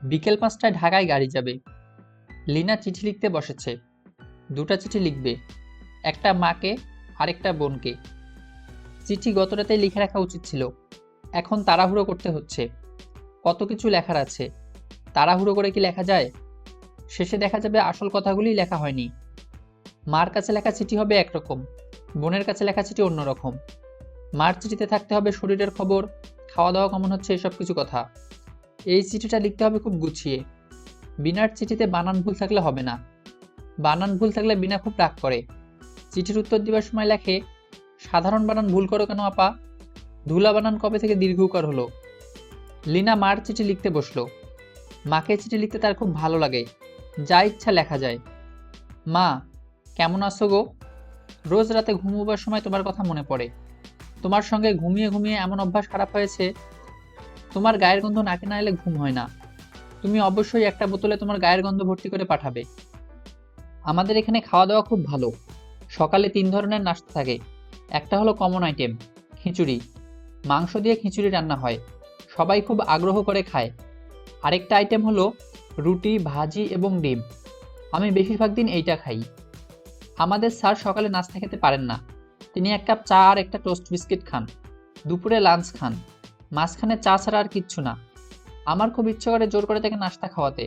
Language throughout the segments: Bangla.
বিকেল ৫টায় ঢাকায় গাড়ি যাবে। লিনা চিঠি লিখতে বসেছে। দুটা চিঠি লিখবে, একটা মাকে আরেকটা বোনকে। চিঠি গত রাতে লিখে রাখা উচিত ছিল, এখন তাড়াহুড়ো করতে হচ্ছে। কত কিছু লেখার আছে, তাড়াহুড়ো করে কি লেখা যায়? শেষে দেখা যাবে আসল কথাগুলি লেখা হয়নি। মার কাছে লেখা চিঠি হবে একরকম, বোনের কাছে লেখা চিঠি অন্যরকম। মার চিঠিতে থাকতে হবে শরীরের খবর, খাওয়া দাওয়া কেমন হচ্ছে, এসব কিছু কথা। এই চিঠিটা লিখতে হবে খুব গুছিয়ে। বিনার চিঠিতে বানান ভুল থাকলে হবে না। বানান ভুল থাকলে বিনা খুব রাগ করে। চিঠির উত্তর দিবার সময় লেখে, সাধারণ বানান ভুল করো কেন আপা? ধুলা বানান কবে থেকে দীর্ঘকার হলো? লিনা মার চিঠি লিখতে বসলো। মাকে চিঠি লিখতে তার খুব ভালো লাগে, যা ইচ্ছা লেখা যায়। মা, কেমন আছো গো? রোজ রাতে ঘুমোবার সময় তোমার কথা মনে পড়ে। তোমার সঙ্গে ঘুমিয়ে ঘুমিয়ে এমন অভ্যাস খারাপ হয়েছে, তোমার গায়ের গন্ধ নাকে না এলে ঘুম হয় না। তুমি অবশ্যই একটা বোতলে তোমার গায়ের গন্ধ ভর্তি করে পাঠাবে। আমাদের এখানে খাওয়া দাওয়া খুব ভালো। সকালে ৩ ধরনের নাস্তা থাকে। একটা হলো কমন আইটেম, খিচুড়ি। মাংস দিয়ে খিচুড়ি রান্না হয়, সবাই খুব আগ্রহ করে খায়। আরেকটা আইটেম হলো রুটি, ভাজি এবং ডিম। আমি বেশিরভাগ দিন এইটা খাই। আমাদের স্যার সকালে নাস্তা খেতে পারেন না, তিনি ১ কাপ চা আর একটা টোস্ট বিস্কিট খান। দুপুরে লাঞ্চ খান, মাঝখানে চা ছাড়া আর কিচ্ছু না। আমার খুব ইচ্ছে করে জোর করে তাকে নাস্তা খাওয়াতে।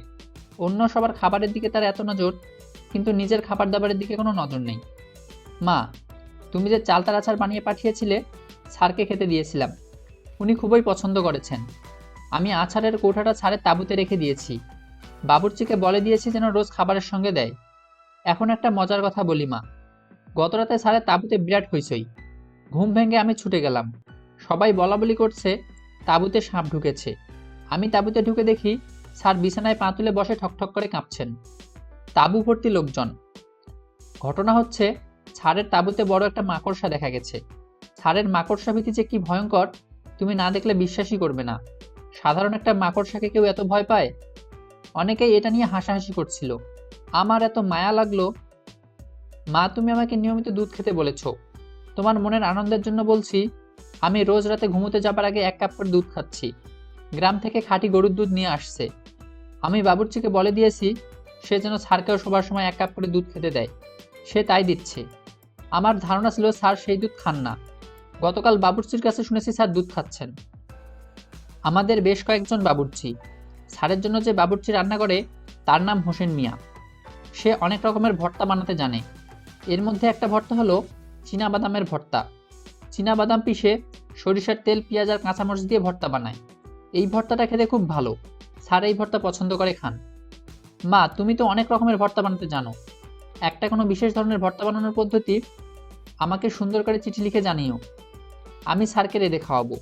অন্য সবার খাবারের দিকে তার এত নজর, কিন্তু নিজের খাবার দাবারের দিকে কোনো নজর নেই। মা, তুমি যে চালতার আচার বানিয়ে পাঠিয়েছিলে, স্যারকে খেতে দিয়েছিলাম। উনি খুবই পছন্দ করেছেন। আমি আচারের কৌটাটা স্যারের তাঁবুতে রেখে দিয়েছি। বাবুর্চিকে বলে দিয়েছি যেন রোজ খাবারের সঙ্গে দেয়। এখন একটা মজার কথা বলি মা, গতরাতে স্যারের তাঁবুতে বিরাট হইচই। ঘুম ভেঙে আমি ছুটে গেলাম। সবাই বলাবলি করছে তাঁবুতে সাপ ঢুকেছে। আমি তাঁবুতে ঢুকে দেখি স্যার বিছানায় পা তুলে বসে ঠকঠক করে কাঁপছেন। তাঁবু ভর্তি লোকজন। ঘটনা হচ্ছে, স্যারের তাঁবুতে বড় একটা মাকড়সা দেখা গেছে। স্যারের মাকড়সা ভীতি যে কি ভয়ঙ্কর, তুমি না দেখলে বিশ্বাসই করবে না। সাধারণ একটা মাকড়সাকে কেউ এত ভয় পায়? অনেকেই এটা নিয়ে হাসাহাসি করছিল। আমার এত মায়া লাগলো। মা, তুমি আমাকে নিয়মিত দুধ খেতে বলেছ। তোমার মনের আনন্দের জন্য বলছি, আমি রোজ রাতে ঘুমোতে যাবার আগে ১ কাপ করে দুধ খাচ্ছি। গ্রাম থেকে খাঁটি গরুর দুধ নিয়ে আসছে। আমি বাবুর্চিকে বলে দিয়েছি সে যেন স্যারকেও শোবার সময় ১ কাপ করে দুধ খেতে দেয়। সে তাই দিচ্ছে। আমার ধারণা ছিল স্যার সেই দুধ খান না। গতকাল বাবুর্চির কাছে শুনেছি স্যার দুধ খাচ্ছেন। আমাদের বেশ কয়েকজন বাবুর্চি। স্যারের জন্য যে বাবুর্চি রান্না করে তার নাম হোসেন মিয়া। সে অনেক রকমের ভর্তা বানাতে জানে। এর মধ্যে একটা ভর্তা হলো চীনাবাদামের ভর্তা। চীনাবাদাম পিষে সরিষার তেল, পেঁয়াজ আর কাঁচামরিচ দিয়ে ভর্তা বানায়। এই ভর্তাটা খেতে খুব ভালো। স্যার এই ভর্তা পছন্দ করে খান। মা, তুমি তো অনেক রকমের ভর্তা বানাতে জানো। একটা কোনো বিশেষ ধরনের ভর্তা বানানোর পদ্ধতি আমাকে সুন্দর করে চিঠি লিখে জানিও। আমি স্যারকে রেঁধে খাওয়াবো।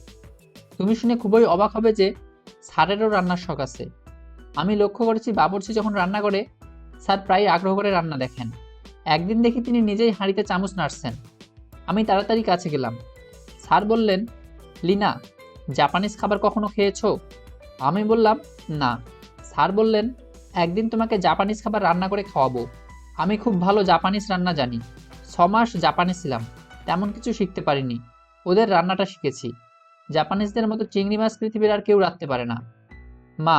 তুমি শুনে খুবই অবাক হবে যে স্যারেরও রান্নার শখ আছে। আমি লক্ষ্য করেছি বাবুর্চি যখন রান্না করে স্যার প্রায় আগ্রহ করে রান্না দেখেন। একদিন দেখি তিনি নিজেই হাঁড়িতে চামচ নাড়ছেন। আমি তাড়াতাড়ি কাছে গেলাম। স্যার বললেন, লিনা, জাপানিজ খাবার কখনো খেয়েছো? আমি বললাম, না। স্যার বললেন, একদিন তোমাকে জাপানিজ খাবার রান্না করে খাওয়াবো। আমি খুব ভালো জাপানিজ রান্না জানি। ৬ মাস জাপানে ছিলাম, তেমন কিছু শিখতে পারিনি। ওদের রান্নাটা শিখেছি। জাপানিজদের মতো চিংড়ি মাছ পৃথিবীর আর কেউ রাখতে পারে না। মা,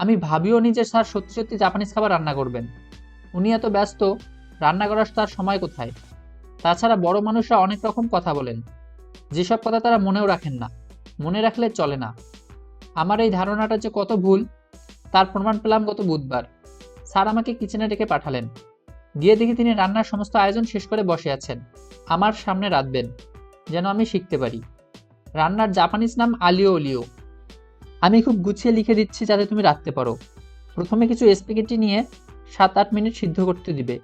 আমি ভাবিও নি যে স্যার সত্যি সত্যি জাপানিজ খাবার রান্না করবেন। উনি এত ব্যস্ত, রান্না করার তার সময় কোথায়? তাছাড়া বড় মানুষরা অনেক রকম কথা বলেন, যেসব কথা তারা মনেও রাখেন না। মনে রাখলে চলে না। আমার এই ধারণাটা যে কত ভুল, তার প্রমাণ পেলাম গত বুধবার। স্যার আমাকে কিচেনে ডেকে পাঠালেন। গিয়ে দেখি তিনি রান্নার সমস্ত আয়োজন শেষ করে বসে আছেন, আমার সামনে রাঁধবেন, যেন আমি শিখতে পারি। রান্নার জাপানিজ নাম আলিও ওলিও। আমি খুব গুছিয়ে লিখে দিচ্ছি যাতে তুমি রাঁধতে পারো। প্রথমে কিছু স্প্যাগেটি নিয়ে ৭-৮ মিনিট সিদ্ধ করতে দিবে।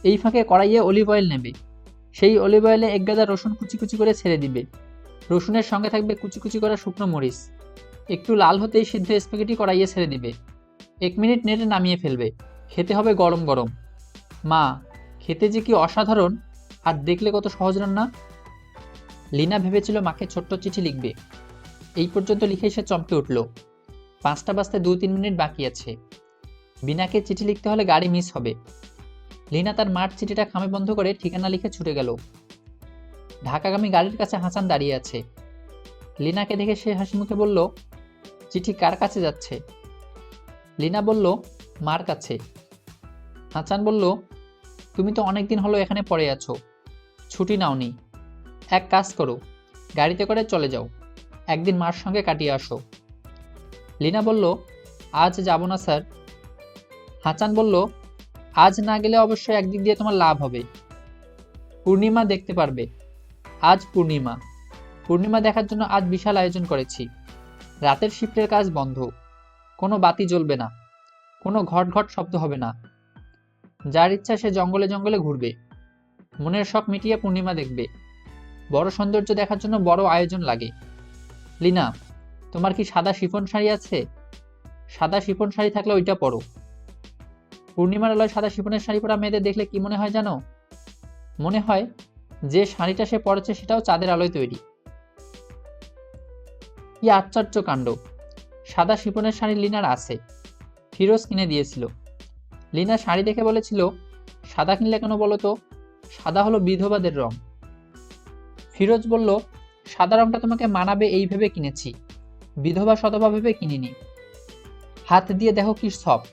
এই ফাঁকে কড়াইয়ে অলিভ অয়েল নেবে। সেই অলিভ অয়েলে ১ গাদা রসুন কুচি কুচি করে ছেড়ে দিবে। রসুনের সঙ্গে থাকবে কুচি কুচি করা শুকনো মরিচ। একটু লাল হতেই সিদ্ধ স্প্যাগেটি কড়াইয়ে ছেড়ে দিবে। ১ মিনিট নেড়ে নামিয়ে ফেলবে। খেতে হবে গরম গরম। মা, খেতে যে কি অসাধারণ, আর দেখলে কত সহজ রান্না। লিনা ভেবেছিল মাকে ছোট্ট চিঠি লিখবে। এই পর্যন্ত লিখে সে চমকে উঠল। ৫টা বাজতে ২-৩ মিনিট বাকি আছে। বিনাকে চিঠি লিখতে হলে গাড়ি মিস হবে। লিনা তার মার চিঠিটা খামে বন্ধ করে ঠিকানা লিখে ছুটে গেল। ঢাকাগামী গাড়ির কাছে হাসান দাঁড়িয়ে আছে। লিনাকে দেখে সে হাসি মুখে বলল, চিঠি কার কাছে যাচ্ছে? লিনা বলল, মার কাছে। হাসান বলল, তুমি তো অনেকদিন হলো এখানে পড়ে আছো, ছুটি নাওনি। এক কাজ করো, গাড়িতে করে চলে যাও, একদিন মার সঙ্গে কাটিয়ে আসো। লিনা বলল, আজ যাব না স্যার। হাসান বলল, আজ না গেলে অবশ্যই একদিক দিয়ে তোমার লাভ হবে, পূর্ণিমা দেখতে পারবে। আজ পূর্ণিমা, পূর্ণিমা দেখার জন্য আজ বিশাল আয়োজন করেছি। রাতের শিফটের কাজ বন্ধ, কোনো বাতি জ্বলবে না, কোনো ঘট ঘট শব্দ হবে না। যার ইচ্ছা সে জঙ্গলে জঙ্গলে ঘুরবে, মনের শখ মিটিয়ে পূর্ণিমা দেখবে। বড় সৌন্দর্য দেখার জন্য বড় আয়োজন লাগে। লিনা, তোমার কি সাদা শিফন শাড়ি আছে? সাদা শিফন শাড়ি থাকলে ওইটা পরো। পূর্ণিমার আলোয় সাদা শিফনের শাড়ি পরা মেয়েদের দেখলে কি মনে হয় জানো? মনে হয় যে শাড়িটা সে পরেছে সেটাও চাঁদের আলোয় তৈরি। কি আশ্চর্য কাণ্ড! সাদা শিফনের শাড়ি লিনার আছে, ফিরোজ কিনে দিয়েছিল। লিনা শাড়ি দেখে বলেছিল, সাদা কিনলে কেন বলো তো? সাদা হলো বিধবাদের রং। ফিরোজ বলল, সাদা রংটা তোমাকে মানাবে এই ভেবে কিনেছি, বিধবা সধবা ভেবে কিনিনি। হাত দিয়ে দেখো কি সফট।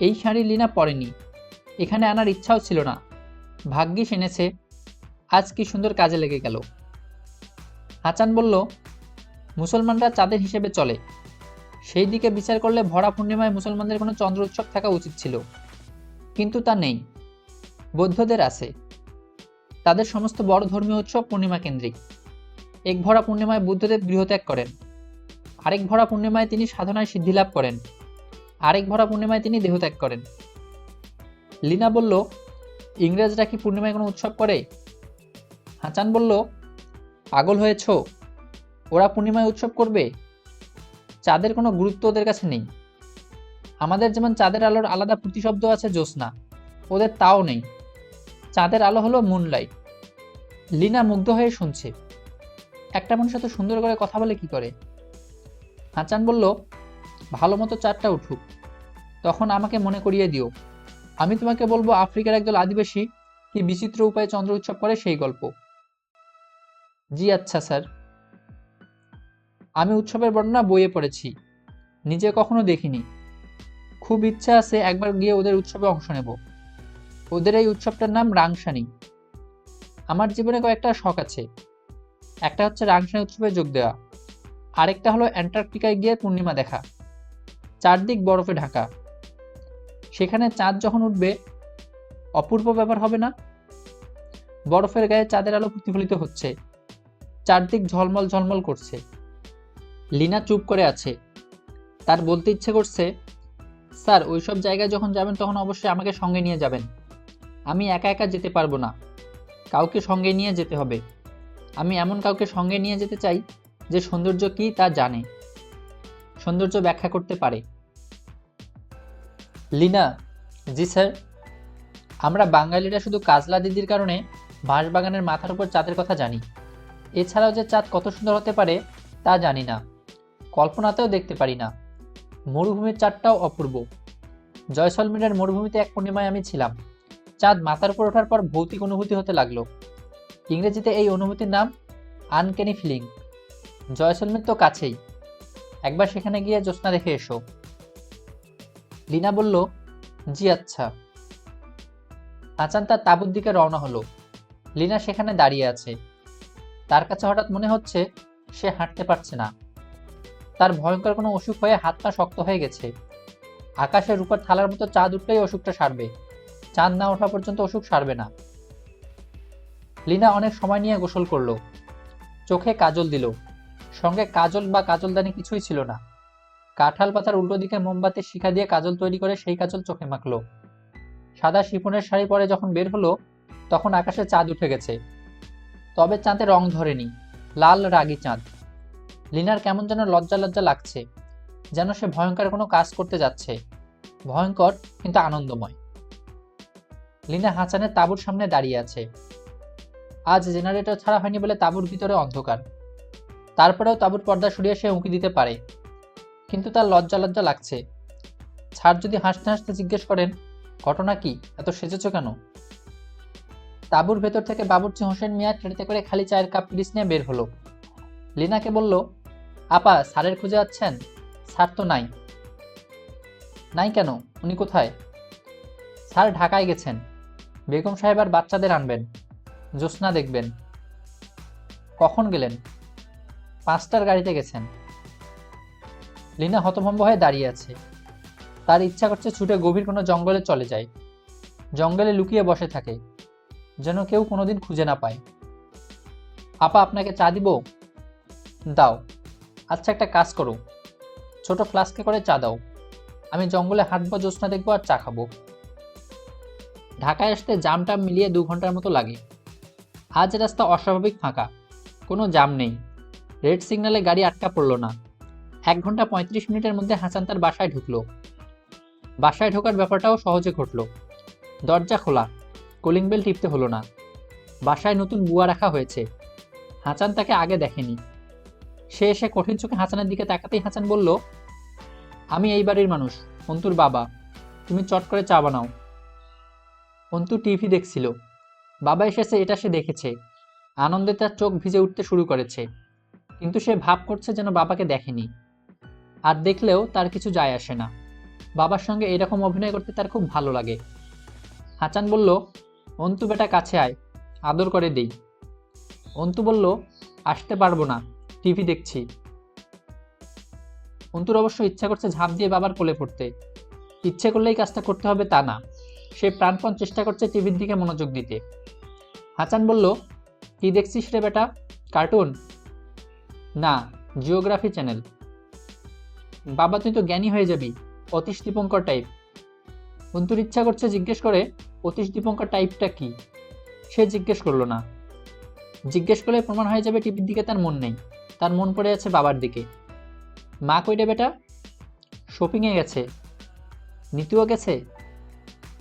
এই শাড়ি লিনা পরেনি, এখানে আনার ইচ্ছাও ছিল না, ভাগ্যিস এনেছে। আজ কি সুন্দর কাজে লেগে গেল। হাসান বলল, মুসলমানরা চাঁদের হিসেবে চলে, সেই দিকে বিচার করলে ভরা পূর্ণিমায় মুসলমানদের কোনো চন্দ্র উৎসব থাকা উচিত ছিল, কিন্তু তা নেই। বৌদ্ধদের আছে, তাদের সমস্ত বড় ধর্মীয় উৎসব পূর্ণিমা কেন্দ্রিক। এক ভরা পূর্ণিমায় বুদ্ধদেব গৃহত্যাগ করেন, আরেক ভরা পূর্ণিমায় তিনি সাধনায় সিদ্ধি লাভ করেন, আরেক ভরা পূর্ণিমায় তিনি দেহত্যাগ করেন। লিনা বলল, ইংরেজরা কি পূর্ণিমায় কোনো উৎসব করে? হাসান বলল, পাগল হয়েছ, ওরা পূর্ণিমায় উৎসব করবে? চাঁদের কোনো গুরুত্ব ওদের কাছে নেই। আমাদের যেমন চাঁদের আলোর আলাদা প্রতিশব্দ আছে জ্যোৎস্না, ওদের তাও নেই। চাঁদের আলো হলো মুনলাইট। লিনা মুগ্ধ হয়ে শুনছে। একটা মানুষ এত সুন্দর করে কথা বলে কি করে? হাসান বলল, ভালো মতো চাঁদটা উঠুক, তখন আমাকে মনে করিয়ে দিও। আমি তোমাকে বলবো আফ্রিকার একদল আদিবাসী কি বিচিত্র উপায়ে চন্দ্র উৎসব করে সেই গল্প। জি আচ্ছা স্যার। আমি উৎসবের বর্ণনা বইয়ে পড়েছি, নিজে কখনো দেখিনি। খুব ইচ্ছা আছে একবার গিয়ে ওদের উৎসবে অংশ নেব। ওদের এই উৎসবটার নাম রাংসানি। আমার জীবনে কয়েকটা শখ আছে, একটা হচ্ছে রাংসানি উৎসবে যোগ দেওয়া, আরেকটা হলো অ্যান্টার্কটিকায় গিয়ে পূর্ণিমা দেখা, চারদিক বরফে ঢাকা। সেখানে চাঁদ যখন উঠবে অপূর্ব ব্যাপার হবে না? বরফের গায়ে চাঁদের আলো প্রতিফলিত হচ্ছে, চারদিক ঝলমল ঝলমল করছে। লিনা চুপ করে আছে, তার বলতে ইচ্ছে করছে, স্যার ওইসব জায়গায় যখন যাবেন তখন অবশ্যই আমাকে সঙ্গে নিয়ে যাবেন। আমি একা একা যেতে পারবো না, কাউকে সঙ্গে নিয়ে যেতে হবে। আমি এমন কাউকে সঙ্গে নিয়ে যেতে চাই যে সৌন্দর্য কি তা জানে, সৌন্দর্য ব্যাখ্যা করতে পারে। লিনা, জি স্যার। আমরা বাঙালিরা শুধু কাজলা দিদির কারণে বাঁশবাগানের মাথার উপর চাঁদের কথা জানি, এছাড়াও যে চাঁদ কত সুন্দর হতে পারে তা জানি না, কল্পনাতেও দেখতে পারি না। মরুভূমির চাঁদটাও অপূর্ব। জয়সলমীরের মরুভূমিতে এক পূর্ণিমায় আমি ছিলাম, চাঁদ মাথার উপর ওঠার পর ভৌতিক অনুভূতি হতে লাগলো। ইংরেজিতে এই অনুভূতির নাম আনক্যানি ফিলিং। জয়সলমীর তো কাছেই, একবার সেখানে গিয়ে জ্যোৎস্না দেখে এসো। লিনা বলল, জি আচ্ছা। হাসান তার তাঁবুর দিকে রওনা হলো। লিনা সেখানে দাঁড়িয়ে আছে, তার কাছে হঠাৎ মনে হচ্ছে সে হাঁটতে পারছে না। তার ভয়ঙ্কর কোনো অসুখ হয়ে হাত পা শক্ত হয়ে গেছে। আকাশের উপর থালার মতো চাঁদ উঠলেই অসুখটা সারবে, চাঁদ না ওঠা পর্যন্ত অসুখ সারবে না। লিনা অনেক সময় নিয়ে গোসল করলো, চোখে কাজল দিল, সঙ্গে কাজল বা কাজলদানি কিছুই ছিল না। কাঁঠাল পাতার উল্টো দিকে মোমবাতির শিখা দিয়ে কাজল তৈরি করে সেই কাজল চোখে মাখলো। সাদা শিফনের শাড়ি পরে যখন বের হলো তখন আকাশে চাঁদ উঠে গেছে, তবে চাঁদে রং ধরেনি, লাল রাগী চাঁদ। লিনার কেমন যেন লজ্জা লজ্জা লাগছে, যেন সে ভয়ঙ্কর কোনো কাজ করতে যাচ্ছে, ভয়ঙ্কর কিন্তু আনন্দময়। লিনা হাসানের তাঁবুর সামনে দাঁড়িয়ে আছে। আজ জেনারেটর ছাড়া হয়নি বলে তাঁবুর ভিতরে অন্ধকার, তারপরেও তাঁবুর পর্দা সরিয়ে সে উঁকি দিতে পারে, কিন্তু তার লজ্জা লজ্জা লাগছে। স্যার যদি হাসতে হাসতে জিজ্ঞেস করেন, ঘটনা কি, এত সেজেছ কেন? তাঁবুর ভেতর থেকে বাবুর্চি হোসেন মিয়া ট্রেতে করে খালি চায়ের কাপ পিরিচ নিয়ে বের হলো। লিনাকে বলল, আপা স্যারের খুঁজে আছেন? স্যার তো নাই। নাই কেন? উনি কোথায়? স্যার ঢাকায় গেছেন। বেগম সাহেব আর বাচ্চাদের আনবেন। জ্যোৎস্না দেখবেন। কখন গেলেন? 5টার গাড়িতে গেছেন। লিনা হতভম্ব হয়ে দাঁড়িয়ে আছে। তার ইচ্ছা করছে ছুটে গভীর কোনো জঙ্গলে চলে যায়, জঙ্গলে লুকিয়ে বসে থাকে, যেন কেউ কোনোদিন খুঁজে না পায়। আপা, আপনাকে চা দিব? দাও। আচ্ছা, একটা কাজ করো, ছোট ফ্লাস্কে করে চা দাও। আমি জঙ্গলে হাঁটবো, জ্যোৎস্না দেখবো আর চা খাবো। ঢাকায় আসতে জাম টাম মিলিয়ে 2 ঘন্টার মতো লাগে। আজ রাস্তা অস্বাভাবিক ফাঁকা, কোনো জাম নেই। রেড সিগন্যালে গাড়ি আটকা পড়ল না। 1 ঘন্টা 35 মিনিটের মধ্যে হাসান তার বাসায় ঢুকলো। বাসায় ঢোকার ব্যাপারটাও সহজে ঘটল। দরজা খোলা, কলিং বেল টিপতে হলো না। বাসায় নতুন বুয়া রাখা হয়েছে। হাসান তাকে আগে দেখেনি। সে এসে কঠিন চোখে হাসানের দিকে তাকাতেই হাসান বলল, আমি এই বাড়ির মানুষ, অন্তুর বাবা। তুমি চট করে চা বানাও। অন্তু টিভি দেখছিল। বাবা এসেছে এটা সে দেখেছে। আনন্দে তার চোখ ভিজে উঠতে শুরু করেছে, কিন্তু সে ভাব করছে যেন বাবাকে দেখেনি। আর দেখলেও তার কিছু যায় আসে না। বাবার সঙ্গে এরকম অভিনয় করতে তার খুব ভালো লাগে। হাসান বলল, অন্তু বেটা কাছে আয়, আদর করে দেই। অন্তু বলল, আসতে পারবো না, টিভি দেখছি। অন্তুর অবশ্য ইচ্ছা করছে ঝাঁপ দিয়ে বাবার কোলে পড়তে। ইচ্ছে করলেই কাজটা করতে হবে তা না। সে প্রাণপণ চেষ্টা করছে টিভির দিকে মনোযোগ দিতে। হাসান বলল, কি দেখছিস রে বেটা? কার্টুন? না, জিওগ্রাফি চ্যানেল। বাবা, তুই তো জ্ঞানী হয়ে যাবি, অতীশ দীপঙ্কর টাইপ। অন্তুর ইচ্ছা করছে জিজ্ঞেস করে অতীশ দীপঙ্কর টাইপটা কি। সে জিজ্ঞেস করলো না। জিজ্ঞেস করলে প্রমাণ হয়ে যাবে টিভির দিকে তার মন নেই, তার মন পড়ে আছে বাবার দিকে। মা কই রে বেটা? শপিংয়ে গেছে। নিতুও গেছে?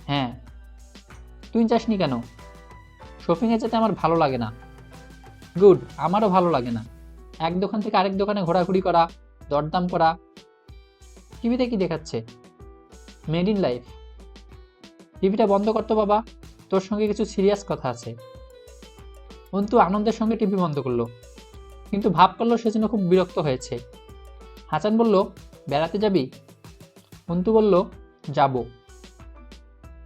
হ্যাঁ। তুই যাসনি কেন? শপিংয়ে যেতে আমার ভালো লাগে না। গুড, আমারও ভালো লাগে না। এক দোকান থেকে আরেক দোকানে ঘোরাঘুরি করা, দরদাম করা। টিভিতে কি দেখাচ্ছে? Made in life. টিভিটা বন্ধ করতো বাবা, তোর সঙ্গে কিছু সিরিয়াস কথা আছে। অন্তু আনন্দের সঙ্গে টিভি বন্ধ করলো, কিন্তু ভাব করলো সেজন্য খুব বিরক্ত হয়েছে। হাসান বলল, বেড়াতে যাবি? অন্তু বলল, যাব।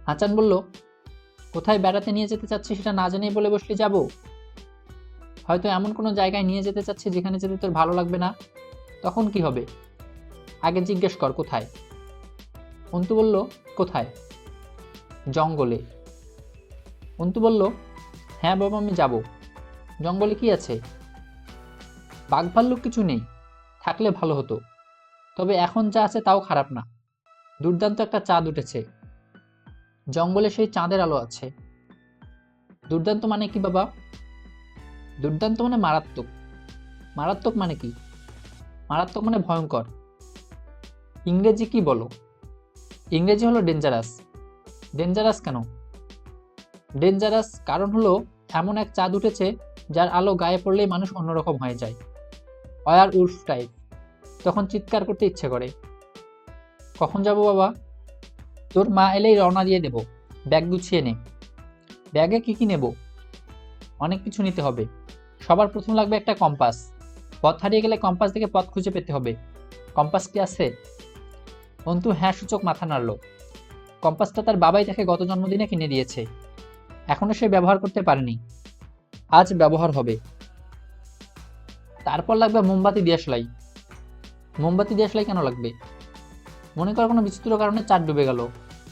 হাসান বলল, কোথায় বেড়াতে নিয়ে যেতে চাচ্ছি সেটা না জানিয়ে বলে বসলি যাব? হয়তো এমন কোনো জায়গায় নিয়ে যেতে চাচ্ছি যেখানে যেতে তোর ভালো লাগবে না। তখন কি হবে? আগে জিজ্ঞেস কর কোথায়। অন্তু বলল, কোথায়? জঙ্গলে। অন্তু বলল, হ্যাঁ বাবা, আমি যাব। জঙ্গলে কি আছে? বাঘ ভাল্লুক কিছু নেই, থাকলে ভালো হতো। তবে এখন যা আছে তাও খারাপ না। দুর্দান্ত একটা চাঁদ উঠেছে। জঙ্গলে সেই চাঁদের আলো আছে। দুর্দান্ত মানে কি বাবা? দুর্দান্ত মানে মারাত্মক। মারাত্মক মানে কি? মারাত্মক মানে ভয়ঙ্কর। ইংরেজি কি বলো? ইংরেজি হলো ডেঞ্জারাস। ডেঞ্জারাস কেন? ডেঞ্জারাস কারণ হলো এমন এক চাঁদ উঠেছে যার আলো গায়ে পড়লেই মানুষ অন্যরকম হয়ে যায়, ওয়ার উলফ টাইপ। তখন চিৎকার করতে ইচ্ছে করে। কখন যাব বাবা? তোর মা এলেই রওনা দিয়ে দেব। ব্যাগ গুছিয়ে নে। ব্যাগে কি কি নেব? অনেক কিছু নিতে হবে। সবার প্রথম লাগবে একটা কম্পাস। পথ হারিয়ে গেলে কম্পাস দেখে পথ খুঁজে পেতে হবে। কম্পাস কি আছে? অন্তু হ্যাঁ সূচক মাথা নাড়ল। কম্পাসটা তার বাবাই তাকে গত জন্মদিনে কিনে দিয়েছে। এখনো সে ব্যবহার করতে পারেনি, আজ ব্যবহার হবে। তারপর লাগবে মোমবাতি দিয়াশলাই। মোমবাতি দিয়াশলাই কেন লাগবে? মনে কর কোনো বিচিত্র কারণে চাঁদ ডুবে গেল,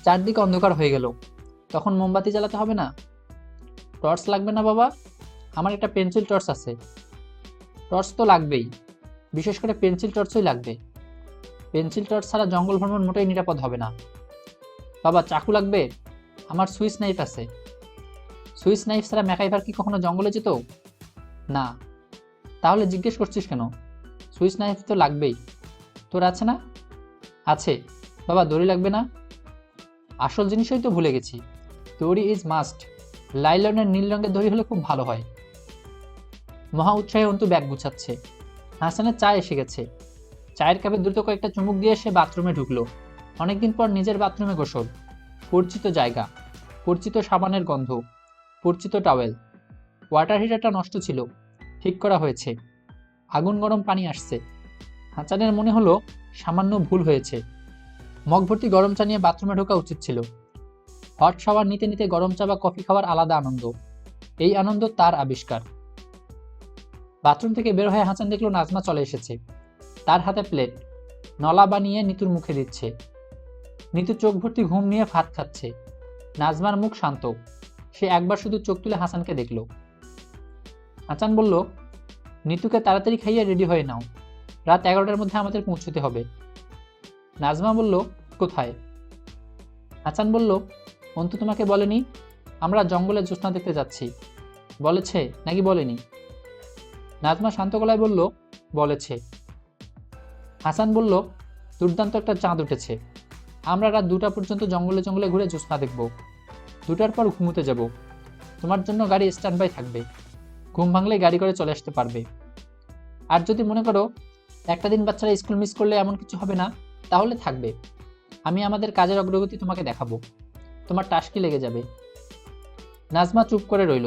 চারদিকে অন্ধকার হয়ে গেল, তখন মোমবাতি জ্বালাতে হবে না? টর্চ লাগবে না বাবা? আমার একটা পেন্সিল টর্চ আছে। টর্চ তো লাগবেই, বিশেষ করে পেন্সিল টর্চই লাগবে। পেন্সিল টর্চ ছাড়া জঙ্গল ভ্রমণ মোটেই নিরাপদ হবে না। বাবা, চাকু লাগবে? আমার সুইস নাইফ আছে। সুইস নাইফ ছাড়া ম্যাকাইভার কি কখনো জঙ্গলে যেত? না। তাহলে জিজ্ঞেস করছিস কেন? সুইস নাইফ তো লাগবেই। তোর আছে না? আছে। বাবা, দড়ি লাগবে না? আসল জিনিসই তো ভুলে গেছি, দড়ি ইজ মাস্ট। লাইলনের নীল রঙের দড়ি হলে খুব ভালো হয়। মহা উৎসাহে অন্তু ব্যাগ গুছাচ্ছে। হাসানের চা এসে গেছে। চায়ের কাপে দ্রুত কয়েকটা চুমুক দিয়ে সে বাথরুমে ঢুকলো। অনেকদিন পর নিজের বাথরুমে গোসল। পরিচিত জায়গা, পরিচিত সাবানের গন্ধ, পরিচিত টাওয়েল। ওয়াটার হিটারটা নষ্ট ছিল, ঠিক করা হয়েছে। আগুন গরম পানি আসছে। হাসানের মনে হলো সামান্য ভুল হয়েছে। মগ ভর্তি গরম চা নিয়ে বাথরুমে ঢোকা উচিত ছিল। হট শাওয়ার নিতে নিতে গরম চা বা কফি খাওয়ার আলাদা আনন্দ। এই আনন্দ তার আবিষ্কার। বাথরুম থেকে বের হয়ে হাসান দেখলো নাজমা চলে এসেছে। তার হাতে প্লেট, নলা বানিয়ে নিতুর মুখে দিচ্ছে। নিতু চোখ ভর্তি ঘুম নিয়ে ভাত খাচ্ছে। নাজমার মুখ শান্ত। সে একবার শুধু চোখ তুলে হাসানকে দেখল। হাসান বলল, নিতুকে তাড়াতাড়ি খাইয়ে রেডি হয়ে নাও, রাত 11টার মধ্যে আমাদের পৌঁছতে হবে। নাজমা বলল, কোথায়? হাসান বলল, অন্তু তোমাকে বলেনি আমরা জঙ্গলে জ্যোৎস্না দেখতে যাচ্ছি? বলেছে নাকি বলেনি? নাজমা শান্ত গলায় বলল, বলেছে। হাসান বলল, দুর্দান্ত একটা চাঁদ উঠেছে। আমরা রাত 2টা পর্যন্ত জঙ্গলে জঙ্গলে ঘুরে জ্যোৎস্না দেখব। 2টার পর ঘুমোতে যাব। তোমার জন্য গাড়ি স্ট্যান্ড বাই থাকবে। ঘুম ভাঙলে গাড়ি করে চলে আসতে পারবে। আর যদি মনে করো একটা দিন বাচ্চারা স্কুল মিস করলে এমন কিছু হবে না, তাহলে থাকবে। আমি আমাদের কাজের অগ্রগতি তোমাকে দেখাবো। তোমার টাস্কি লেগে যাবে। নাজমা চুপ করে রইল।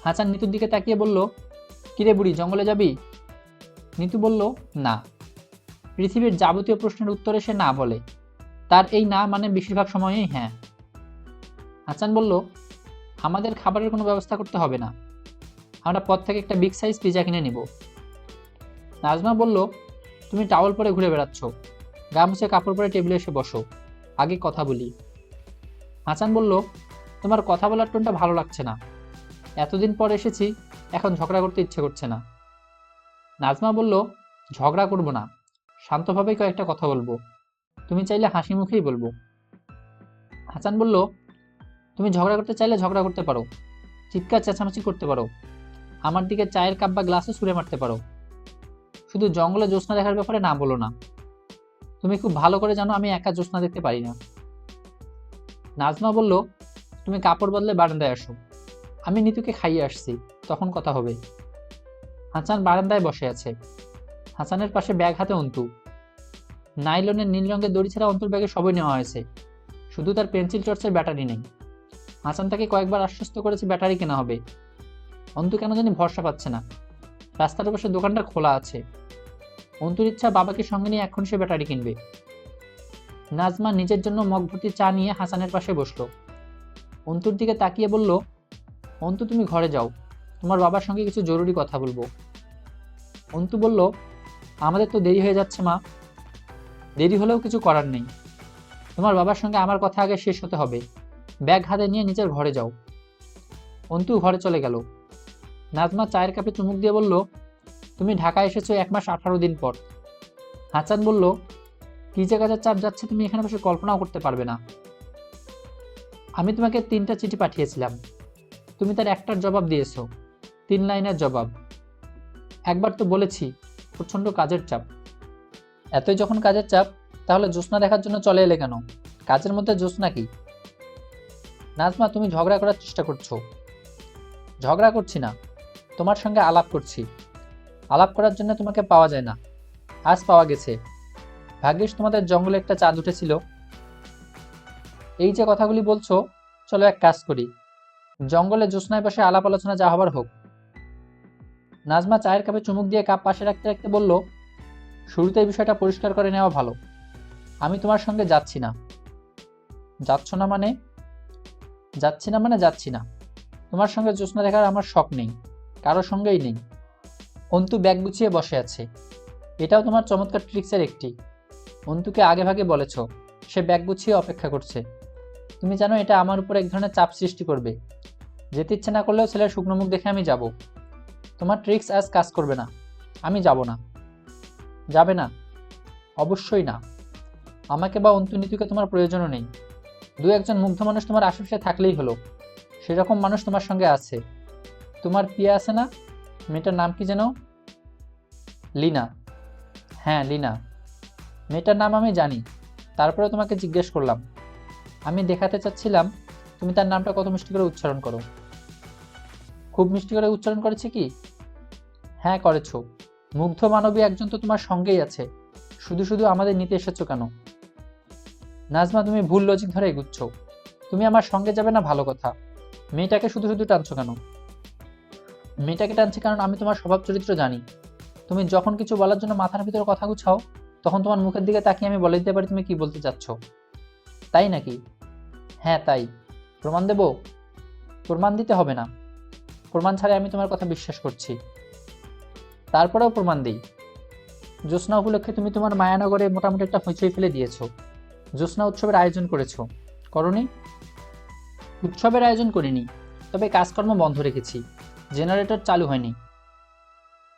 হাসান নিতুর দিকে তাকিয়ে বলল, কিরে বুড়ি, জঙ্গলে যাবি? নিতু বলল, না। পৃথিবীর যাবতীয় প্রশ্নের উত্তরে সে না বলে। তার এই না মানে বেশিরভাগ সময়েই হ্যাঁ। হাসান বলল, আমাদের খাবারের কোনো ব্যবস্থা করতে হবে না। আমরা পথ থেকে একটা বিগ সাইজ পিজা কিনে নিব। নাজমা বলল, তুমি টাওয়াল পরে ঘুরে বেড়াচ্ছ, গা মুছে কাপড় পরে টেবিলে এসে বসো, আগে কথা বলি। হাসান বলল, তোমার কথা বলার টোনটা ভালো লাগছে না। এতদিন পর এসেছি, এখন ঝগড়া করতে ইচ্ছে করছে না। নাজমা বলল, ঝগড়া করব না, শান্তভাবেই কয়েকটা কথা বলবো। তুমি চাইলে হাসি মুখেই বলবো। হাসান বলল, তুমি ঝগড়া করতে চাইলে ঝগড়া করতে পারো, চিৎকার চেঁচামেচি করতে পারো, আমার দিকে চায়ের কাপ বা গ্লাসও ছুঁড়ে মারতে পারো। শুধু জঙ্গলে জ্যোৎস্না দেখার ব্যাপারে না বলো না। তুমি খুব ভালো করে জানো আমি একা জ্যোৎস্না দেখতে পারি না। নাজমা বলল, তুমি কাপড় বদলে বারান্দায় আসো, আমি নিতুকে খাইয়ে আসছি, তখন কথা হবে। হাসান বারান্দায় বসে আছে। হাসানের পাশে ব্যাগ হাতে অন্তু। নাইলনের নীল রঙের দড়ি ছাড়া অন্তুর ব্যাগে সবই নেওয়া হয়েছে, শুধু তার পেন্সিল টর্চের ব্যাটারি নেই। হাসান তাকে কয়েকবার আশ্বস্ত করেছে ব্যাটারি কেনা হবে। অন্তু কেন জানি ভরসা পাচ্ছে না। রাস্তার পাশে দোকানটা খোলা আছে। অন্তুর ইচ্ছা বাবাকে সঙ্গে নিয়ে এখন সে ব্যাটারি কিনবে। নাজমা নিজের জন্য মগ ভর্তি চা নিয়ে হাসানের পাশে বসলো। অন্তুর দিকে তাকিয়ে বলল, অন্তু তুমি ঘরে যাও, তোমার বাবার সঙ্গে কিছু জরুরি কথা বলবো। অন্তু বলল, আমাদের তো দেরি হয়ে যাচ্ছে মা। দেরি হলেও কিছু করার নেই, তোমার বাবার সঙ্গে আমার কথা আগে শেষ হতে হবে। ব্যাগ হাতে নিয়ে নিজের ঘরে যাও। অন্তু ঘরে চলে গেল। নাজমা চায়ের কাপে চুমুক দিয়ে বলল, তুমি ঢাকা এসেছো 1 মাস 18 দিন পর। হাসান বলল, কি যে কাজের চাপ যাচ্ছে তুমি এখানে বসে কল্পনাও করতে পারবে না। আমি তোমাকে 3টা চিঠি পাঠিয়েছিলাম, তুমি তার একটার জবাব দিয়েছো, 3 লাইনের জবাব। একবার তো বলেছি প্রচন্ড কাজের চাপ। এতই যখন কাজের চাপ, তাহলে জ্যোৎস্না দেখার জন্য চলে এলে কেন? কাজের মধ্যে জ্যোৎস্না কি? নাজমা, তুমি ঝগড়া করার চেষ্টা করছো। ঝগড়া করছি না, তোমার সঙ্গে আলাপ করছি। আলাপ করার জন্য তোমাকে পাওয়া যায় না, আজ পাওয়া গেছে। ভাগ্যিস তোমাদের জঙ্গলে একটা চাঁদ উঠেছিল। এই যে কথাগুলি বলছো, চলো এক কাজ করি, জঙ্গলে জ্যোৎস্নায় বসে আলাপ আলোচনা যা হবার হোক। নাজমা চায়ের কাপে চুমুক দিয়ে কাপ পাশে রাখতে রাখতে বলল, শুরুতে এই বিষয়টা পরিষ্কার করে নেওয়া ভালো। আমি তোমার সঙ্গে যাচ্ছি না। যাচ্ছ না মানে? যাচ্ছি না মানে যাচ্ছি না। তোমার সঙ্গে জ্যোৎস্না দেখার আমার শখ নেই, কারোর সঙ্গেই নেই। অন্তু ব্যাগ গুছিয়ে বসে আছে। এটাও তোমার চমৎকার ট্রিক্সের একটি। অন্তুকে আগে ভাগে বলেছ, সে ব্যাগ গুছিয়ে অপেক্ষা করছে। তুমি জানো এটা আমার উপর এক ধরনের চাপ সৃষ্টি করবে। যেতে ইচ্ছে না করলেও ছেলের শুকনো মুখ দেখে আমি যাব। তোমার ট্রিক্স আজ কাজ করবে না, আমি যাব না। যাবে না? অবশ্যই না। আমাকে বা অন্তু নীতুকে তোমার প্রয়োজনও নেই। 2-1জন মুগ্ধ মানুষ তোমার আশেপাশে থাকলেই হলো। সেরকম মানুষ তোমার সঙ্গে আছে। তোমার পিয়া আছে না, মেয়েটার নাম কি যেন? লিনা। হ্যাঁ, লিনা। মেয়েটার নাম আমি জানি, তারপরেও তোমাকে জিজ্ঞেস করলাম। আমি দেখাতে চাচ্ছিলাম তুমি তার নামটা কত মিষ্টি করে উচ্চারণ করো। খুব মিষ্টি করে উচ্চারণ করেছে কি? হ্যাঁ করেছো। মুগ্ধ মানবী একজন তো তোমার সঙ্গেই আছে, শুধু শুধু আমাদের নিতে এসেছো কেন? নাজমা, তুমি ভুল লজিক ধরে এগুচ্ছ। তুমি আমার সঙ্গে যাবে না ভালো কথা, মেয়েটাকে শুধু শুধু টানছো কেন? মেয়েটাকে টানছি কারণ আমি তোমার স্বভাব চরিত্র জানি। তুমি যখন কিছু বলার জন্য মাথার ভিতরে কথা গুছাও, তখন তোমার মুখের দিকে তাকিয়ে আমি বলে দিতে পারি তুমি কি বলতে চাচ্ছ। তাই নাকি? হ্যাঁ তাই। প্রমাণ দেব? প্রমাণ দিতে হবে না, প্রমাণ ছাড়াই আমি তোমার কথা বিশ্বাস করছি। তারপরেও প্রমাণ দিই। জ্যোৎস্না উপলক্ষে তুমি তোমার মায়ানগরে মোটামুটি একটা হইচই ফেলে দিয়েছো। জ্যোৎস্না উৎসবের আয়োজন করেছো, করনি? উৎসবের আয়োজন করিনি, তবে কাজকর্ম বন্ধ রেখেছি, জেনারেটর চালু হয়নি।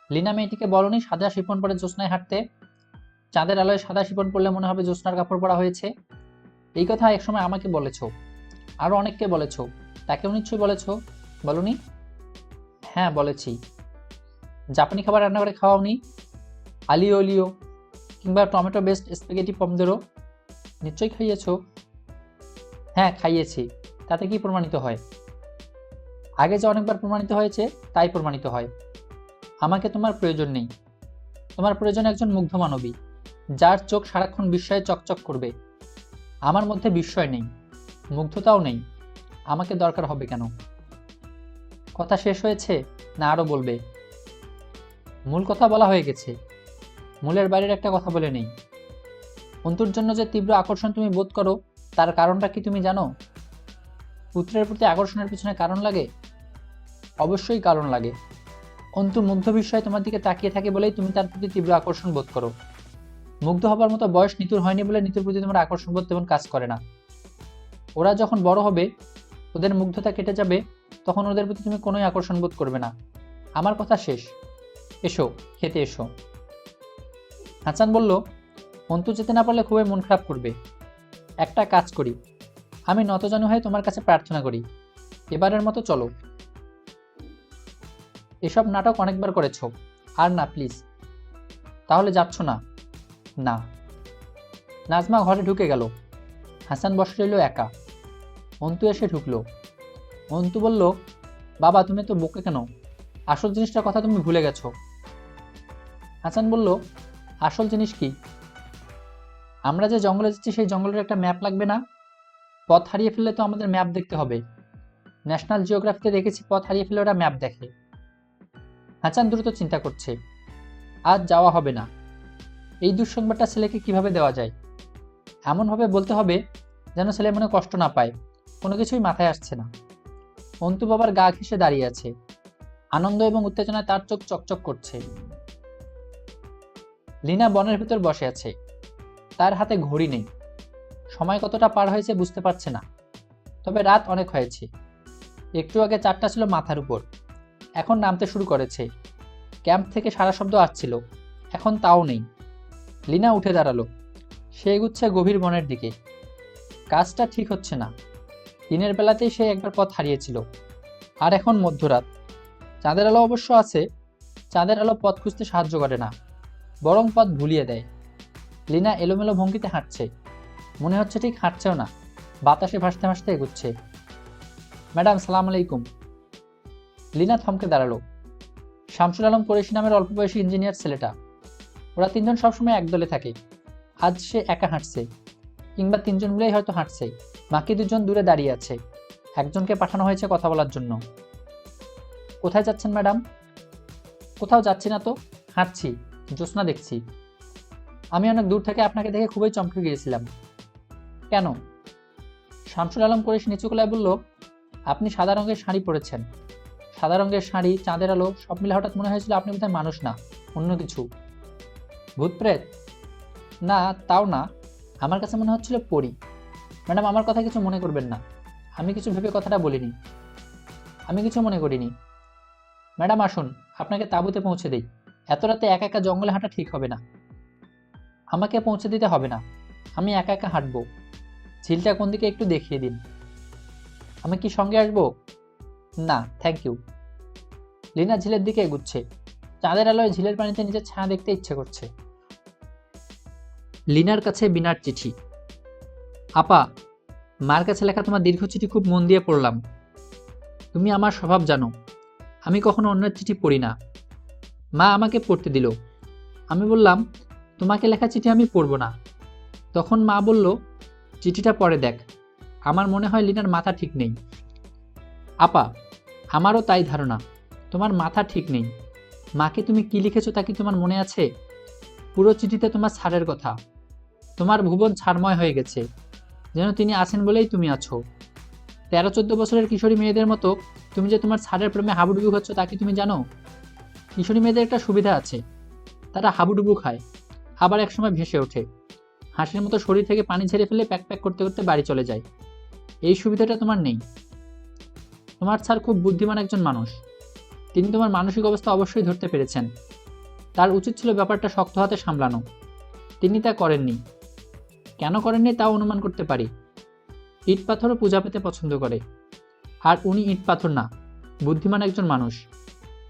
লিনা মেয়েটিকে বলনি সাদা শিফন পরে জ্যোৎস্নায় হাঁটতে? চাঁদের আলোয় সাদা শিফন পরলে মনে হবে জ্যোৎস্নার কাপড় পরা হয়েছে। এই কথা একসময় আমাকে বলেছো, আরো অনেককে বলেছো, তাকেও নিশ্চয়ই বলেছো, বলনি? হ্যাঁ বলেছি। জাপানি খাবার রান্না করে খাওয়াওনি? আলিও ওলিও কিংবা টমেটো বেসড স্প্যাগেটি পমদোরো নিশ্চয়ই খাইয়েছো। হ্যাঁ খাইয়েছি, তাতে কি প্রমাণিত হয়? আগে যে অনেকবার প্রমাণিত হয়েছে তাই প্রমাণিত হয়। আমাকে তোমার প্রয়োজন নেই, তোমার প্রয়োজন একজন মুগ্ধ মানবী, যার চোখ সারাক্ষণ বিস্ময়ে চকচক করবে। আমার মধ্যে বিস্ময় নেই, মুগ্ধতাও নেই, আমাকে দরকার হবে কেন? কথা শেষ হয়েছে না আরো বলবে? মূল কথা বলা হয়ে গেছে, মূলের বাইরের একটা কথা বলে নেই। অন্তুর জন্য যে তীব্র আকর্ষণ তুমি বোধ করো, তার কারণটা কি তুমি জানো? পুত্রের প্রতি আকর্ষণের পিছনে কারণ লাগে? অবশ্যই কারণ লাগে। অন্তু মুগ্ধ বিস্ময়ে তোমার দিকে তাকিয়ে থাকে বলেই তুমি তার প্রতি তীব্র আকর্ষণ বোধ করো। মুগ্ধ হবার মতো বয়স নিতুর হয়নি বলে নিতুর প্রতি তোমার আকর্ষণ বোধ তেমন কাজ করে না। ওরা যখন বড় হবে, ওদের মুগ্ধতা কেটে যাবে, তখন ওদের প্রতি তুমি কোনোই আকর্ষণ বোধ করবে না। আমার কথা শেষ, এসো খেতে এসো। হাসান বলল, অন্তু যেতে না পারলে খুবই মন খারাপ করবে। একটা কাজ করি, আমি নতজানু হয়ে তোমার কাছে প্রার্থনা করি, এবারের মতো চলো। এসব নাটক অনেকবার করেছো, আর না প্লিজ। তাহলে যাচ্ছ না? না। নাজমা ঘরে ঢুকে গেল। হাসান বসে রইল একা। অন্তু এসে ঢুকলো। অন্তু বলল, বাবা তুমি তো বকে কেন? আসল জিনিসটার কথা তুমি ভুলে গেছো। হাসান বলল, আসল জিনিস কি? আমরা যে জঙ্গলে যাচ্ছি সেই জঙ্গলের একটা ম্যাপ লাগবে না? পথ হারিয়ে ফেললে তো আমাদের ম্যাপ দেখতে হবে। ন্যাশনাল জিওগ্রাফিতে দেখেছি পথ হারিয়ে ফেলে ওরা ম্যাপ দেখে। হাসান দ্রুত চিন্তা করছে, আজ যাওয়া হবে না। এই দুঃসংবাদটা ছেলেকে কিভাবে দেওয়া যায়? এমনভাবে বলতে হবে যেন ছেলে মনে কষ্ট না পায়। কোনো কিছুই মাথায় আসছে না। অন্তু বাবার গা ঘেঁষে দাঁড়িয়ে আছে। আনন্দ এবং উত্তেজনায় তার চোখ চকচক করছে। লিনা বনের ভিতর বসে আছে। তার হাতে ঘড়ি নেই। সময় কতটা পার হয়েছে বুঝতে পারছে না। তবে রাত অনেক হয়েছে। একটু আগে 4টা ছিল মাথার উপর, এখন নামতে শুরু করেছে। ক্যাম্প থেকে সারা শব্দ আসছিল, এখন তাও নেই। লিনা উঠে দাঁড়ালো। সে এগুচ্ছে গভীর বনের দিকে। কাজটা ঠিক হচ্ছে না। দিনের বেলাতেই সে একবার পথ হারিয়েছিল, আর এখন মধ্যরাত। চাঁদের আলো অবশ্য আছে, চাঁদের আলো পথ খুঁজতে সাহায্য করে না, বরং পথ ভুলিয়ে দেয়। লিনা এলোমেলো ভঙ্গিতে হাঁটছে, মনে হচ্ছে ঠিক হাঁটছেও না, বাতাসে ভাসতে ভাসতে এগুচ্ছে। ম্যাডাম সালাম আলাইকুম। লিনা থমকে দাঁড়ালো। শামসুল আলম কোরেশি নামের অল্প বয়সী ইঞ্জিনিয়ার ছেলেটা। ওরা তিনজন সবসময় একদলে থাকে। আজ সে একা হাঁটছে, কিংবা তিনজন মিলেই হয়তো হাঁটছে। বাকি দুজন দূরে দাঁড়িয়ে আছে, একজনকে পাঠানো হয়েছে কথা বলার জন্য। কোথায় যাচ্ছেন ম্যাডাম? কোথাও যাচ্ছি না তো, হাঁটছি, জ্যোৎস্না দেখছি। আমি অনেক দূর থেকে আপনাকে দেখে খুবই চমকে গিয়েছিলাম। কেন? শামসুল আলম কোরেশি নিচু গলায় বলল, আপনি সাদা রঙের শাড়ি পরেছেন। সাদা রঙের শাড়ি, চাঁদের আলো সব মিলে হঠাৎ মনে হয়েছিল আপনি বোধহয় মানুষ না, অন্য কিছু। ভূত প্রেত? না, তাও না। আমার কাছে মনে হচ্ছিল পরি। ম্যাডাম আমার কথা কিছু মনে করবেন না, আমি কিছু ভেবে কথাটা বলিনি। আমি কিছু মনে করিনি। ম্যাডাম আসুন, আপনাকে তাঁবুতে পৌঁছে দেই। এত রাতে একা একা জঙ্গলে হাঁটা ঠিক হবে না। আমাকে পৌঁছে দিতে হবে না, আমি একা একা হাঁটবো। ঝিলটা কোন দিকে একটু দেখিয়ে দিন। আমি কি সঙ্গে আসবো? না থ্যাংক ইউ। লিনা ঝিলের দিকে এগুচ্ছে। চাঁদের আলোয় ঝিলের পানিতে নিজের ছায়া দেখতে ইচ্ছে করছে। লিনার কাছে বিনার চিঠি। আপা, মার কাছে লেখা তোমার দীর্ঘ চিঠি খুব মন দিয়ে পড়লাম। তুমি আমার স্বভাব জানো, আমি কখনো অন্যের চিঠি পড়ি না। মা আমাকে পড়তে দিল। আমি বললাম, তোমাকে লেখা চিঠি আমি পড়ব না। তখন মা বলল, চিঠিটা পড়ে দেখ। আমার মনে হয় লিনার মাথা ঠিক নেই। আপা, আমারও তাই ধারণা, তোমার মাথা ঠিক নেই। মাকে তুমি কি লিখেছো তা কি তোমার মনে আছে? পুরো চিঠিতে তোমার স্যারের কথা। তোমার ভুবন ছাড়ময় হয়ে গেছে, যেন তিনি আছেন বলেই তুমি আছো। 13-14 বছরের কিশোরী মেয়েদের মতো তুমি যে তোমার স্যারের প্রেমে হাবুডুবু খাচ্ছ তা কি তুমি জানো? কিশোরী মেয়েদের একটা সুবিধা আছে, তারা হাবুডুবু খায়, আবার একসময় ভেসে ওঠে, হাসির মতো শরীর থেকে পানি ঝেড়ে ফেলে প্যাক প্যাক করতে করতে বাড়ি চলে যায়। এই সুবিধাটা তোমার নেই। তোমার স্যার খুব বুদ্ধিমান একজন মানুষ, তিনি তোমার মানসিক অবস্থা অবশ্যই ধরতে পেরেছেন। তার উচিত ছিল ব্যাপারটা শক্ত হাতে সামলানো, তিনি তা করেননি। কেন করেননি তাও অনুমান করতে পারি। ইট পাথরও পূজা পেতে পছন্দ করে, আর উনি ইট পাথর না, বুদ্ধিমান একজন মানুষ।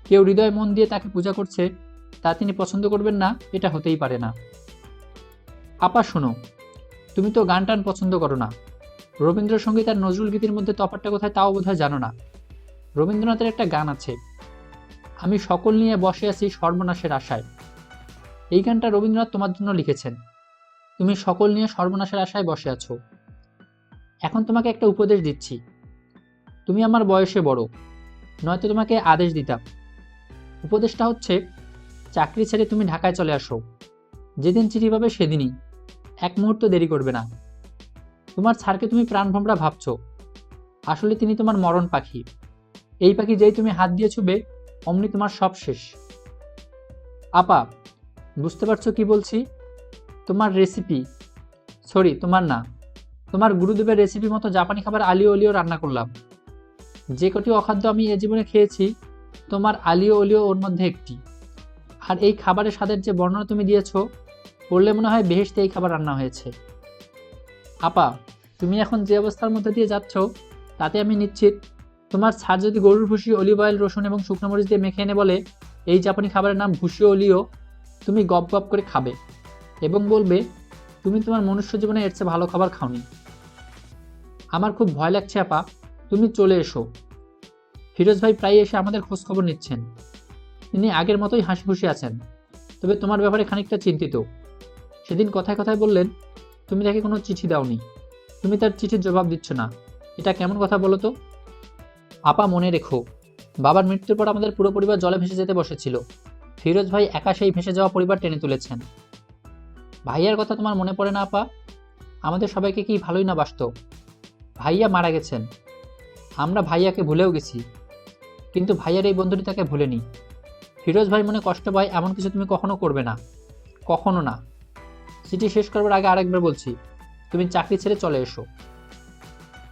কেউ হৃদয় মন দিয়ে তাকে পূজা করছে, তা তিনি পছন্দ করবেন না এটা হতেই পারে না। আপা শোনো, তুমি তো গান টান পছন্দ করো না, রবীন্দ্রসঙ্গীত আর নজরুল গীতির মধ্যে তফাৎটা কোথায় তাও বোধহয় জানো না। রবীন্দ্রনাথের একটা গান আছে, আমি সকল নিয়ে বসে আছি সর্বনাশের আশায়। এই গানটা রবীন্দ্রনাথ তোমার জন্য লিখেছেন। তুমি সকল নিয়ে সর্বনাশের আশায় বসে আছো। এখন তোমাকে একটা উপদেশ দিচ্ছি, তুমি আমার বয়সে বড়, নয়তো তোমাকে আদেশ দিতাম। উপদেশটা হচ্ছে, চাকরি ছেড়ে তুমি ঢাকায় চলে আসো। যেদিন চিঠি পাবে সেদিনই, এক মুহূর্ত দেরি করবে না। তোমার স্যারকে তুমি প্রাণভোমরা ভাবছো, আসলে তিনি তোমার মরণ পাখি। এই পাখি যেই তুমি হাত দিয়ে ছুবে, অমনি তোমার সব শেষ। আপা, বুঝতে পারছো কি বলছি? তোমার রেসিপি, সরি তোমার না, তোমার গুরুদেবের রেসিপি মতো জাপানি খাবার আলিও ওলিও রান্না করলাম। যে কটি অখাদ্য আমি এ জীবনে খেয়েছি, তোমার আলিও ওলিও ওর মধ্যে একটি। আর এই খাবারের স্বাদের যে বর্ণনা তুমি দিয়েছো, পড়লে মনে হয় বেহেশতে এই খাবার রান্না হয়েছে। আপা, তুমি এখন যে অবস্থার মধ্যে দিয়ে যাচ্ছ, তাতে আমি নিশ্চিত তোমার স্যার যদি গরুর ভুসি, অলিভ অয়েল, রসুন এবং শুকনো মরিচ দিয়ে মেখে এনে বলে এই জাপানি খাবারের নাম ভুসি ওলিও, তুমি গপ গপ করে খাবে এবং বলবে তুমি তোমার মনুষ্য জীবনে এর চেয়ে ভালো খাবার খাওনি। আমার খুব ভয় লাগছে আপা, তুমি চলে এসো। ফিরোজ ভাই প্রায় এসে আমাদের খোঁজ খবর নিচ্ছেন। তিনি আগের মতোই হাসি খুশি আছেন, তবে তোমার ব্যাপারে খানিকটা চিন্তিত। সেদিন কথায় কথায় বললেন তুমি তাকে কোনো চিঠি দাওনি, তুমি তার চিঠির জবাব দিচ্ছ না। এটা কেমন কথা বলো তো? আপা মনে রেখো, বাবার মৃত্যুর পর আমাদের পুরো পরিবার জলে ভেসে যেতে বসেছিল। ফিরোজ ভাই একা সেই ভেসে যাওয়া পরিবার টেনে তুলেছেন। ভাইয়ার কথা তোমার মনে পড়ে না আপা? আমাদের সবাইকে কি ভালোই না বাসত। ভাইয়া মারা গেছেন, আমরা ভাইয়াকে ভুলেও গেছি, কিন্তু ভাইয়ার এই বন্ধুটি তাকে ভুলেনি। ফিরোজ ভাই মনে কষ্ট পায় এমন কিছু তুমি কখনো করবে না, কখনো না। চিঠি শেষ করবার আগে আরেকবার বলছি, তুমি চাকরি ছেড়ে চলে এসো।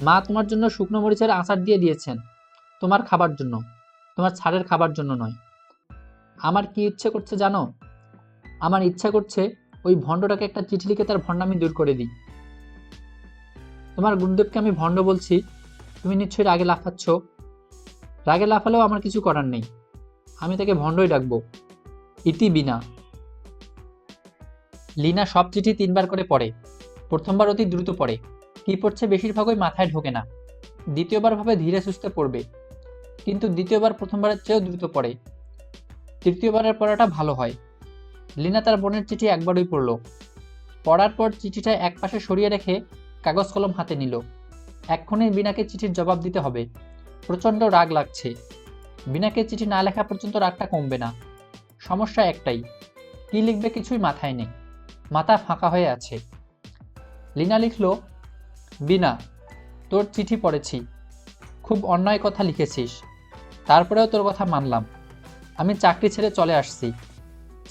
মা তোমার জন্য শুকনো মরিচের আচার দিয়ে দিয়েছেন, তোমার খাবার জন্য, তোমার ছাড়ের খাবার জন্য নয়। আমার কি ইচ্ছে করছে জানো? আমার ইচ্ছা করছে ওই ভণ্ডটাকে একটা চিঠি লিখে তার ভণ্ডামি দূর করে দিই। তোমার গুরুদেবকে আমি ভণ্ড বলছি, তুমি নিশ্চয়ই রাগে লাফাচ্ছ। রাগে লাফালেও আমার কিছু করার নেই, আমি তাকে ভণ্ডই ডাকবো। ইতি বিনা। লিনা সব চিঠি 3বার করে পড়ে। প্রথমবার অতি দ্রুত পড়ে, কি পড়ছে বেশিরভাগই মাথায় ঢোকে না। দ্বিতীয়বার ভাবে ধীরে সুস্থে পড়বে, কিন্তু দ্বিতীয়বার প্রথমবারের চেয়েও দ্রুত পড়ে। তৃতীয়বারের পড়াটা ভালো হয়। লিনা তার বোনের চিঠি একবারই পড়ল। পড়ার পর চিঠিটা একপাশে সরিয়ে রেখে কাগজ কলম হাতে নিল। এক্ষুনি বিনাকে চিঠির জবাব দিতে হবে। প্রচণ্ড রাগ লাগছে। বিনাকে চিঠি না লেখা পর্যন্ত রাগটা কমবে না। সমস্যা একটাই, কি লিখবে কিছুই মাথায় নেই, মাথা ফাঁকা হয়ে আছে। লিনা লিখল, বিনা, তোর চিঠি পড়েছি, খুব অন্যায় কথা লিখেছিস, তারপরেও তোর কথা মানলাম। আমি চাকরি ছেড়ে চলে আসছি।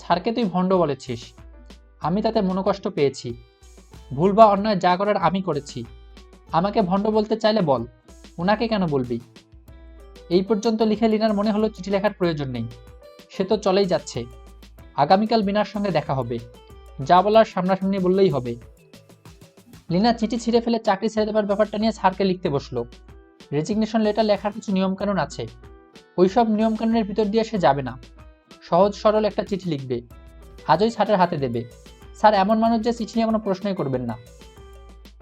স্যারকে তুই ভণ্ড বলেছিস, আমি তাতে মনোকষ্ট পেয়েছি। ভুল বা অন্যায় যা করার আমি করেছি। আমাকে ভণ্ড বলতে চাইলে বল, ওনাকে কেন বলবি? এই পর্যন্ত লিখে লিনার মনে হলো চিঠি লেখার প্রয়োজন নেই, সে তো চলেই যাচ্ছে। আগামীকাল বিনার সঙ্গে দেখা হবে, যা বলার সামনাসামনি বললেই হবে। লিনা চিঠি ছিঁড়ে ফেলে চাকরি ছেড়ে দেবার ব্যাপারটা নিয়ে স্যারকে লিখতে বসলো। রেজিগনেশন লেটার লেখার কিছু নিয়মকানুন আছে, ওইসব নিয়মকানুনের ভিতর দিয়ে সে যাবে না। সহজ সরল একটা চিঠি লিখবে, আজই স্যারের হাতে দেবে। স্যার এমন মানুষ যে চিঠি নিয়ে কোনো প্রশ্নই করবেন না।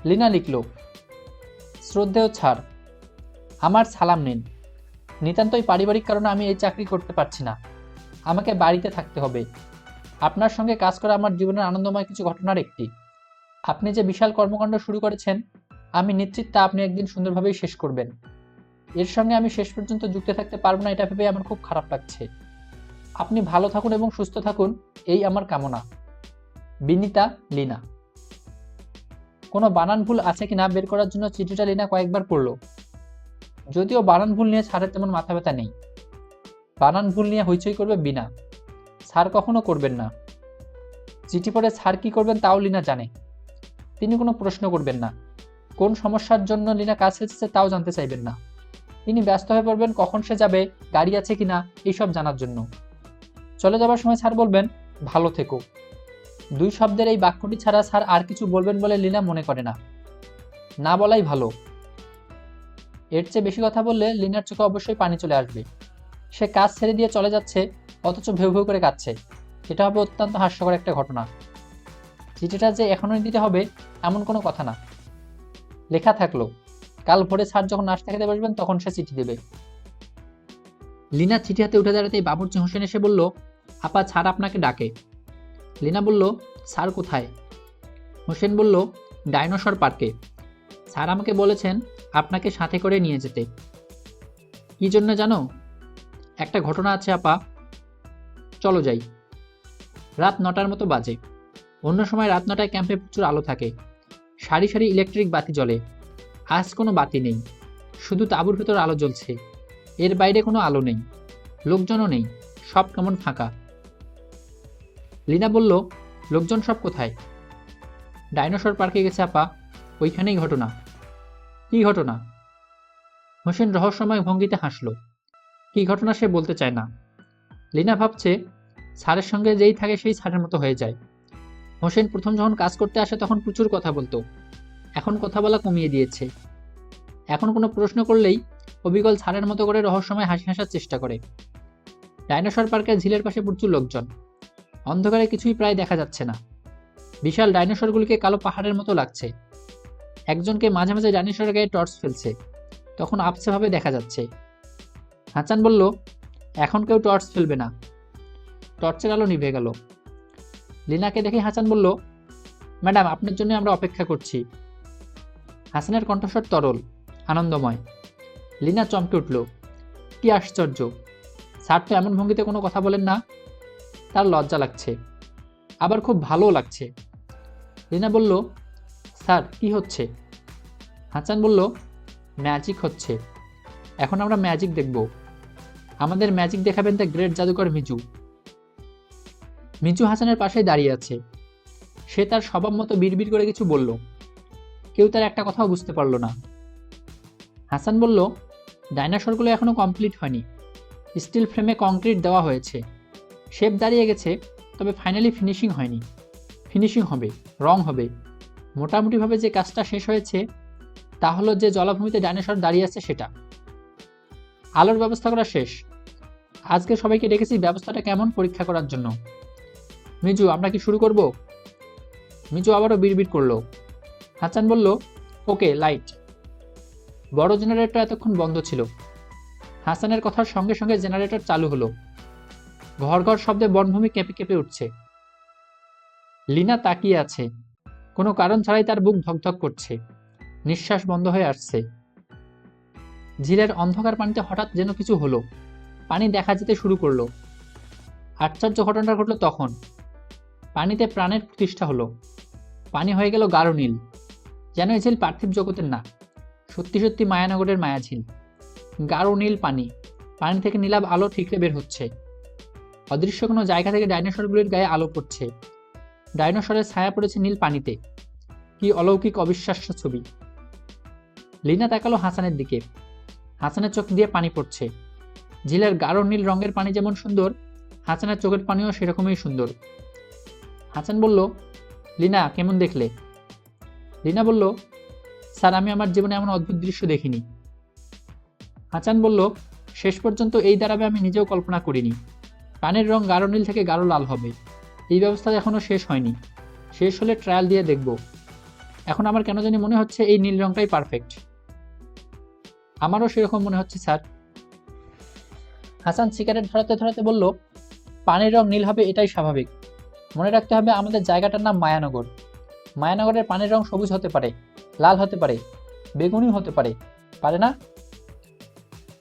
লিনা লিখল, শ্রদ্ধেয় স্যার, আমার সালাম নিন। নিতান্তই পারিবারিক কারণে আমি এই চাকরি করতে পারছি না, আমাকে বাড়িতে থাকতে হবে। আপনার সঙ্গে কাজ করা আমার জীবনের আনন্দময় কিছু ঘটনার একটি। আপনি যে বিশাল কর্মকাণ্ড শুরু করেছেন, আমি নিশ্চিত তা আপনি একদিন সুন্দরভাবেই শেষ করবেন। এর সঙ্গে আমি শেষ পর্যন্ত যুক্ত থাকতে পারবো না, এটা ভেবে আমার খুব খারাপ লাগছে। আপনি ভালো থাকুন এবং সুস্থ থাকুন, এই আমার কামনা। বিনিতা, লিনা। কোনো বানান ভুল আছে কিনা বের করার জন্য চিঠিটা লিনা কয়েকবার পড়ল। যদিও বানান ভুল নিয়ে স্যারের তেমন মাথা ব্যথা নেই। বানান ভুল নিয়ে হইচই করবে বিনা, স্যার কখনো করবেন না। চিঠি পড়ে স্যার কি করবেন তাও লিনা জানে। তিনি কোনো প্রশ্ন করবেন না। কোন সমস্যার জন্য লিনা কাজ এসেছে তাও জানতে চাইবেন না। তিনি ব্যস্ত হয়ে পড়বেন কখন সে যাবে, গাড়ি আছে কিনা, এইসব জানার জন্য। চলে যাবার সময় স্যার বলবেন, ভালো থেকো। 2 শব্দের এই বাক্যটি ছাড়া স্যার আর কিছু বলবেন বলে লিনা মনে করে না। না বলাই ভালো। এর চেয়ে বেশি কথা বললে লিনার চোখে অবশ্যই পানি চলে আসবে। সে কাজ ছেড়ে দিয়ে চলে যাচ্ছে, অথচ ভেউ ভেউ করে কাঁদছে। এটা হবে অত্যন্ত হাস্যকর একটা ঘটনা। চিঠিটা যে এখনই দিতে হবে এমন কোনো কথা না। লেখা থাকলো, কাল ভোরে স্যার যখন নাস্তা খেতে বসবেন তখন সে চিঠি দেবে। লিনা চিঠি হাতে উঠে দাঁড়াতেই বাবুর্চি হোসেন এসে বলল, আপা স্যার আপনাকে ডাকে। লিনা বলল, স্যার কোথায়? হোসেন বলল, ডাইনোসর পার্কে। স্যার আমাকে বলেছেন আপনাকে সাথে করে নিয়ে যেতে। কি জন্য জানো? একটা ঘটনা আছে আপা। চলো যাই। রাত 9টার মতো বাজে। অন্য সময় রাত 9টায় ক্যাম্পে প্রচুর আলো থাকে। সারি সারি ইলেকট্রিক বাতি জ্বলে। আজ কোনো বাতি নেই, শুধু তাঁবুর ভেতর আলো জ্বলছে। এর বাইরে কোনো আলো নেই, লোকজনও নেই, সব কেমন ফাঁকা। লিনা বলল, লোকজন সব কোথায়? ডাইনোসর পার্কে গেছে আপা, ওইখানেই ঘটনা। কি ঘটনা? হোসেন রহস্যময় ভঙ্গিতে হাসল। কি ঘটনা সে বলতে চায় না। লিনা ভাবছে, স্যারের সঙ্গে যেই থাকে সেই স্যারের মতো হয়ে যায়। হোসেন প্রথম যখন কাজ করতে আসে তখন প্রচুর কথা বলতো, এখন কথা বলা কমিয়ে দিয়েছে। এখন কোনো প্রশ্ন করলেই অবিকল স্যারের মতো করে রহস্যময় হাসি হাসার চেষ্টা করে। ডাইনোসর পার্কের ঝিলের পাশে প্রচুর লোকজন। অন্ধকারে কিছুই প্রায় দেখা যাচ্ছে না। বিশাল ডাইনোসরগুলিকে কালো পাহাড়ের মতো লাগছে। একজনকে মাঝে মাঝে ডাইনোসরের গায়ে টর্চ ফেলছে, তখন আবছেভাবে দেখা যাচ্ছে। হাসান বলল, এখন কেউ টর্চ ফেলবে না। টর্চের আলো নিভে গেল। লিনাকে দেখে হাসান বলল, ম্যাডাম আপনার জন্য আমরা অপেক্ষা করছি। হাসানের কণ্ঠস্বর তরল, আনন্দময়। লিনা চমকে উঠল। কি আশ্চর্য, স্যার তো এমন ভঙ্গিতে কোনো কথা বলেন না। তার লজ্জা লাগছে, আবার খুব ভালোও লাগছে। লিনা বলল, স্যার কি হচ্ছে? হাসান বলল, ম্যাজিক হচ্ছে। এখন আমরা ম্যাজিক দেখব। আমাদের ম্যাজিক দেখাবেন দ্য গ্রেট জাদুকর মিজু। মিজু হাসানের পাশেই দাঁড়িয়ে আছে। সে তার স্বভাব মতো বিড়বিড় করে কিছু বলল। কেউ তার একটা কথাও বুঝতে পারল না। হাসান বলল, ডাইনোসরগুলো এখনো কমপ্লিট হয়নি। স্টিল ফ্রেমে কংক্রিট দেওয়া হয়েছে, শেপ দাঁড়িয়ে গেছে, তবে ফাইনালি ফিনিশিং হয়নি। ফিনিশিং হবে, রং হবে। মোটামুটিভাবে যে কাজটা শেষ হয়েছে তা হলো যে জলাভূমিতে ডাইনোসর দাঁড়িয়ে আছে সেটা। আলোর ব্যবস্থা করা শেষ। আজকে সবাইকে ডেকেছি ব্যবস্থাটা কেমন পরীক্ষা করার জন্য। মিজু, আমরা কি শুরু করব? মিজু আবারও বিড়বিড় করলো। হাসান বলল, ওকে, লাইট। বড় জেনারেটর এতক্ষণ বন্ধ ছিল। হাসানের কথার সঙ্গে সঙ্গে জেনারেটর চালু হলো। ঘর ঘর শব্দে বনভূমি কেঁপে কেঁপে উঠছে। লিনা তাকিয়ে আছে। কোনো কারণ ছাড়াই তার বুক ধকধক করছে, নিঃশ্বাস বন্ধ হয়ে আসছে। ঝিলের অন্ধকার পানিতে হঠাৎ যেন কিছু হলো। পানি দেখা যেতে শুরু করলো। আশ্চর্য ঘটনাটা ঘটল তখন। পানিতে প্রাণের প্রতিষ্ঠা হলো। পানি হয়ে গেল গাঢ় নীল, যেন এই ঝিল পার্থিব জগতের না, সত্যি সত্যি মায়ানগরের মায়াঝিল। গাঢ় নীল পানি, পানি থেকে নীলাভ আলো ঠিকরে বের হচ্ছে। অদৃশ্য কোনো জায়গা থেকে ডাইনোসরগুলির গায়ে আলো পড়ছে। ডাইনোসরের ছায়া পড়েছে নীল পানিতে। কি অলৌকিক অবিশ্বাস্য ছবি। লিনা তাকালো হাসানের দিকে। হাসানের চোখ দিয়ে পানি পড়ছে। ঝিলের গাঢ় নীল রঙের পানি যেমন সুন্দর, হাসানের চোখের পানিও সেরকমই সুন্দর। হাসান বলল, লিনা কেমন দেখলে? লিনা বলল, স্যার আমি আমার জীবনে এমন অদ্ভুত দৃশ্য দেখিনি। হাসান বলল, শেষ পর্যন্ত এই দাঁড়াবে আমি নিজেও কল্পনা করিনি। পানির রং গাঢ় নীল থেকে গাঢ় লাল হবে। এই ব্যবস্থা এখনো শেষ হয়নি। শেষ হলে ট্রায়াল দিয়ে দেখব। এখন আমার কেন জানি মনে হচ্ছে এই নীল রংটাই পারফেক্ট। আমারও সেরকম মনে হচ্ছে স্যার। হাসান সিগারেট ধরাতে ধরাতে বলল, পানির রং নীল হবে এটাই স্বাভাবিক। মনে রাখতে হবে আমাদের জায়গাটার নাম মায়ানগর। মায়ানগরের পানির রং সবুজ হতে পারে, লাল হতে পারে, বেগুনি হতে পারে, পারে না?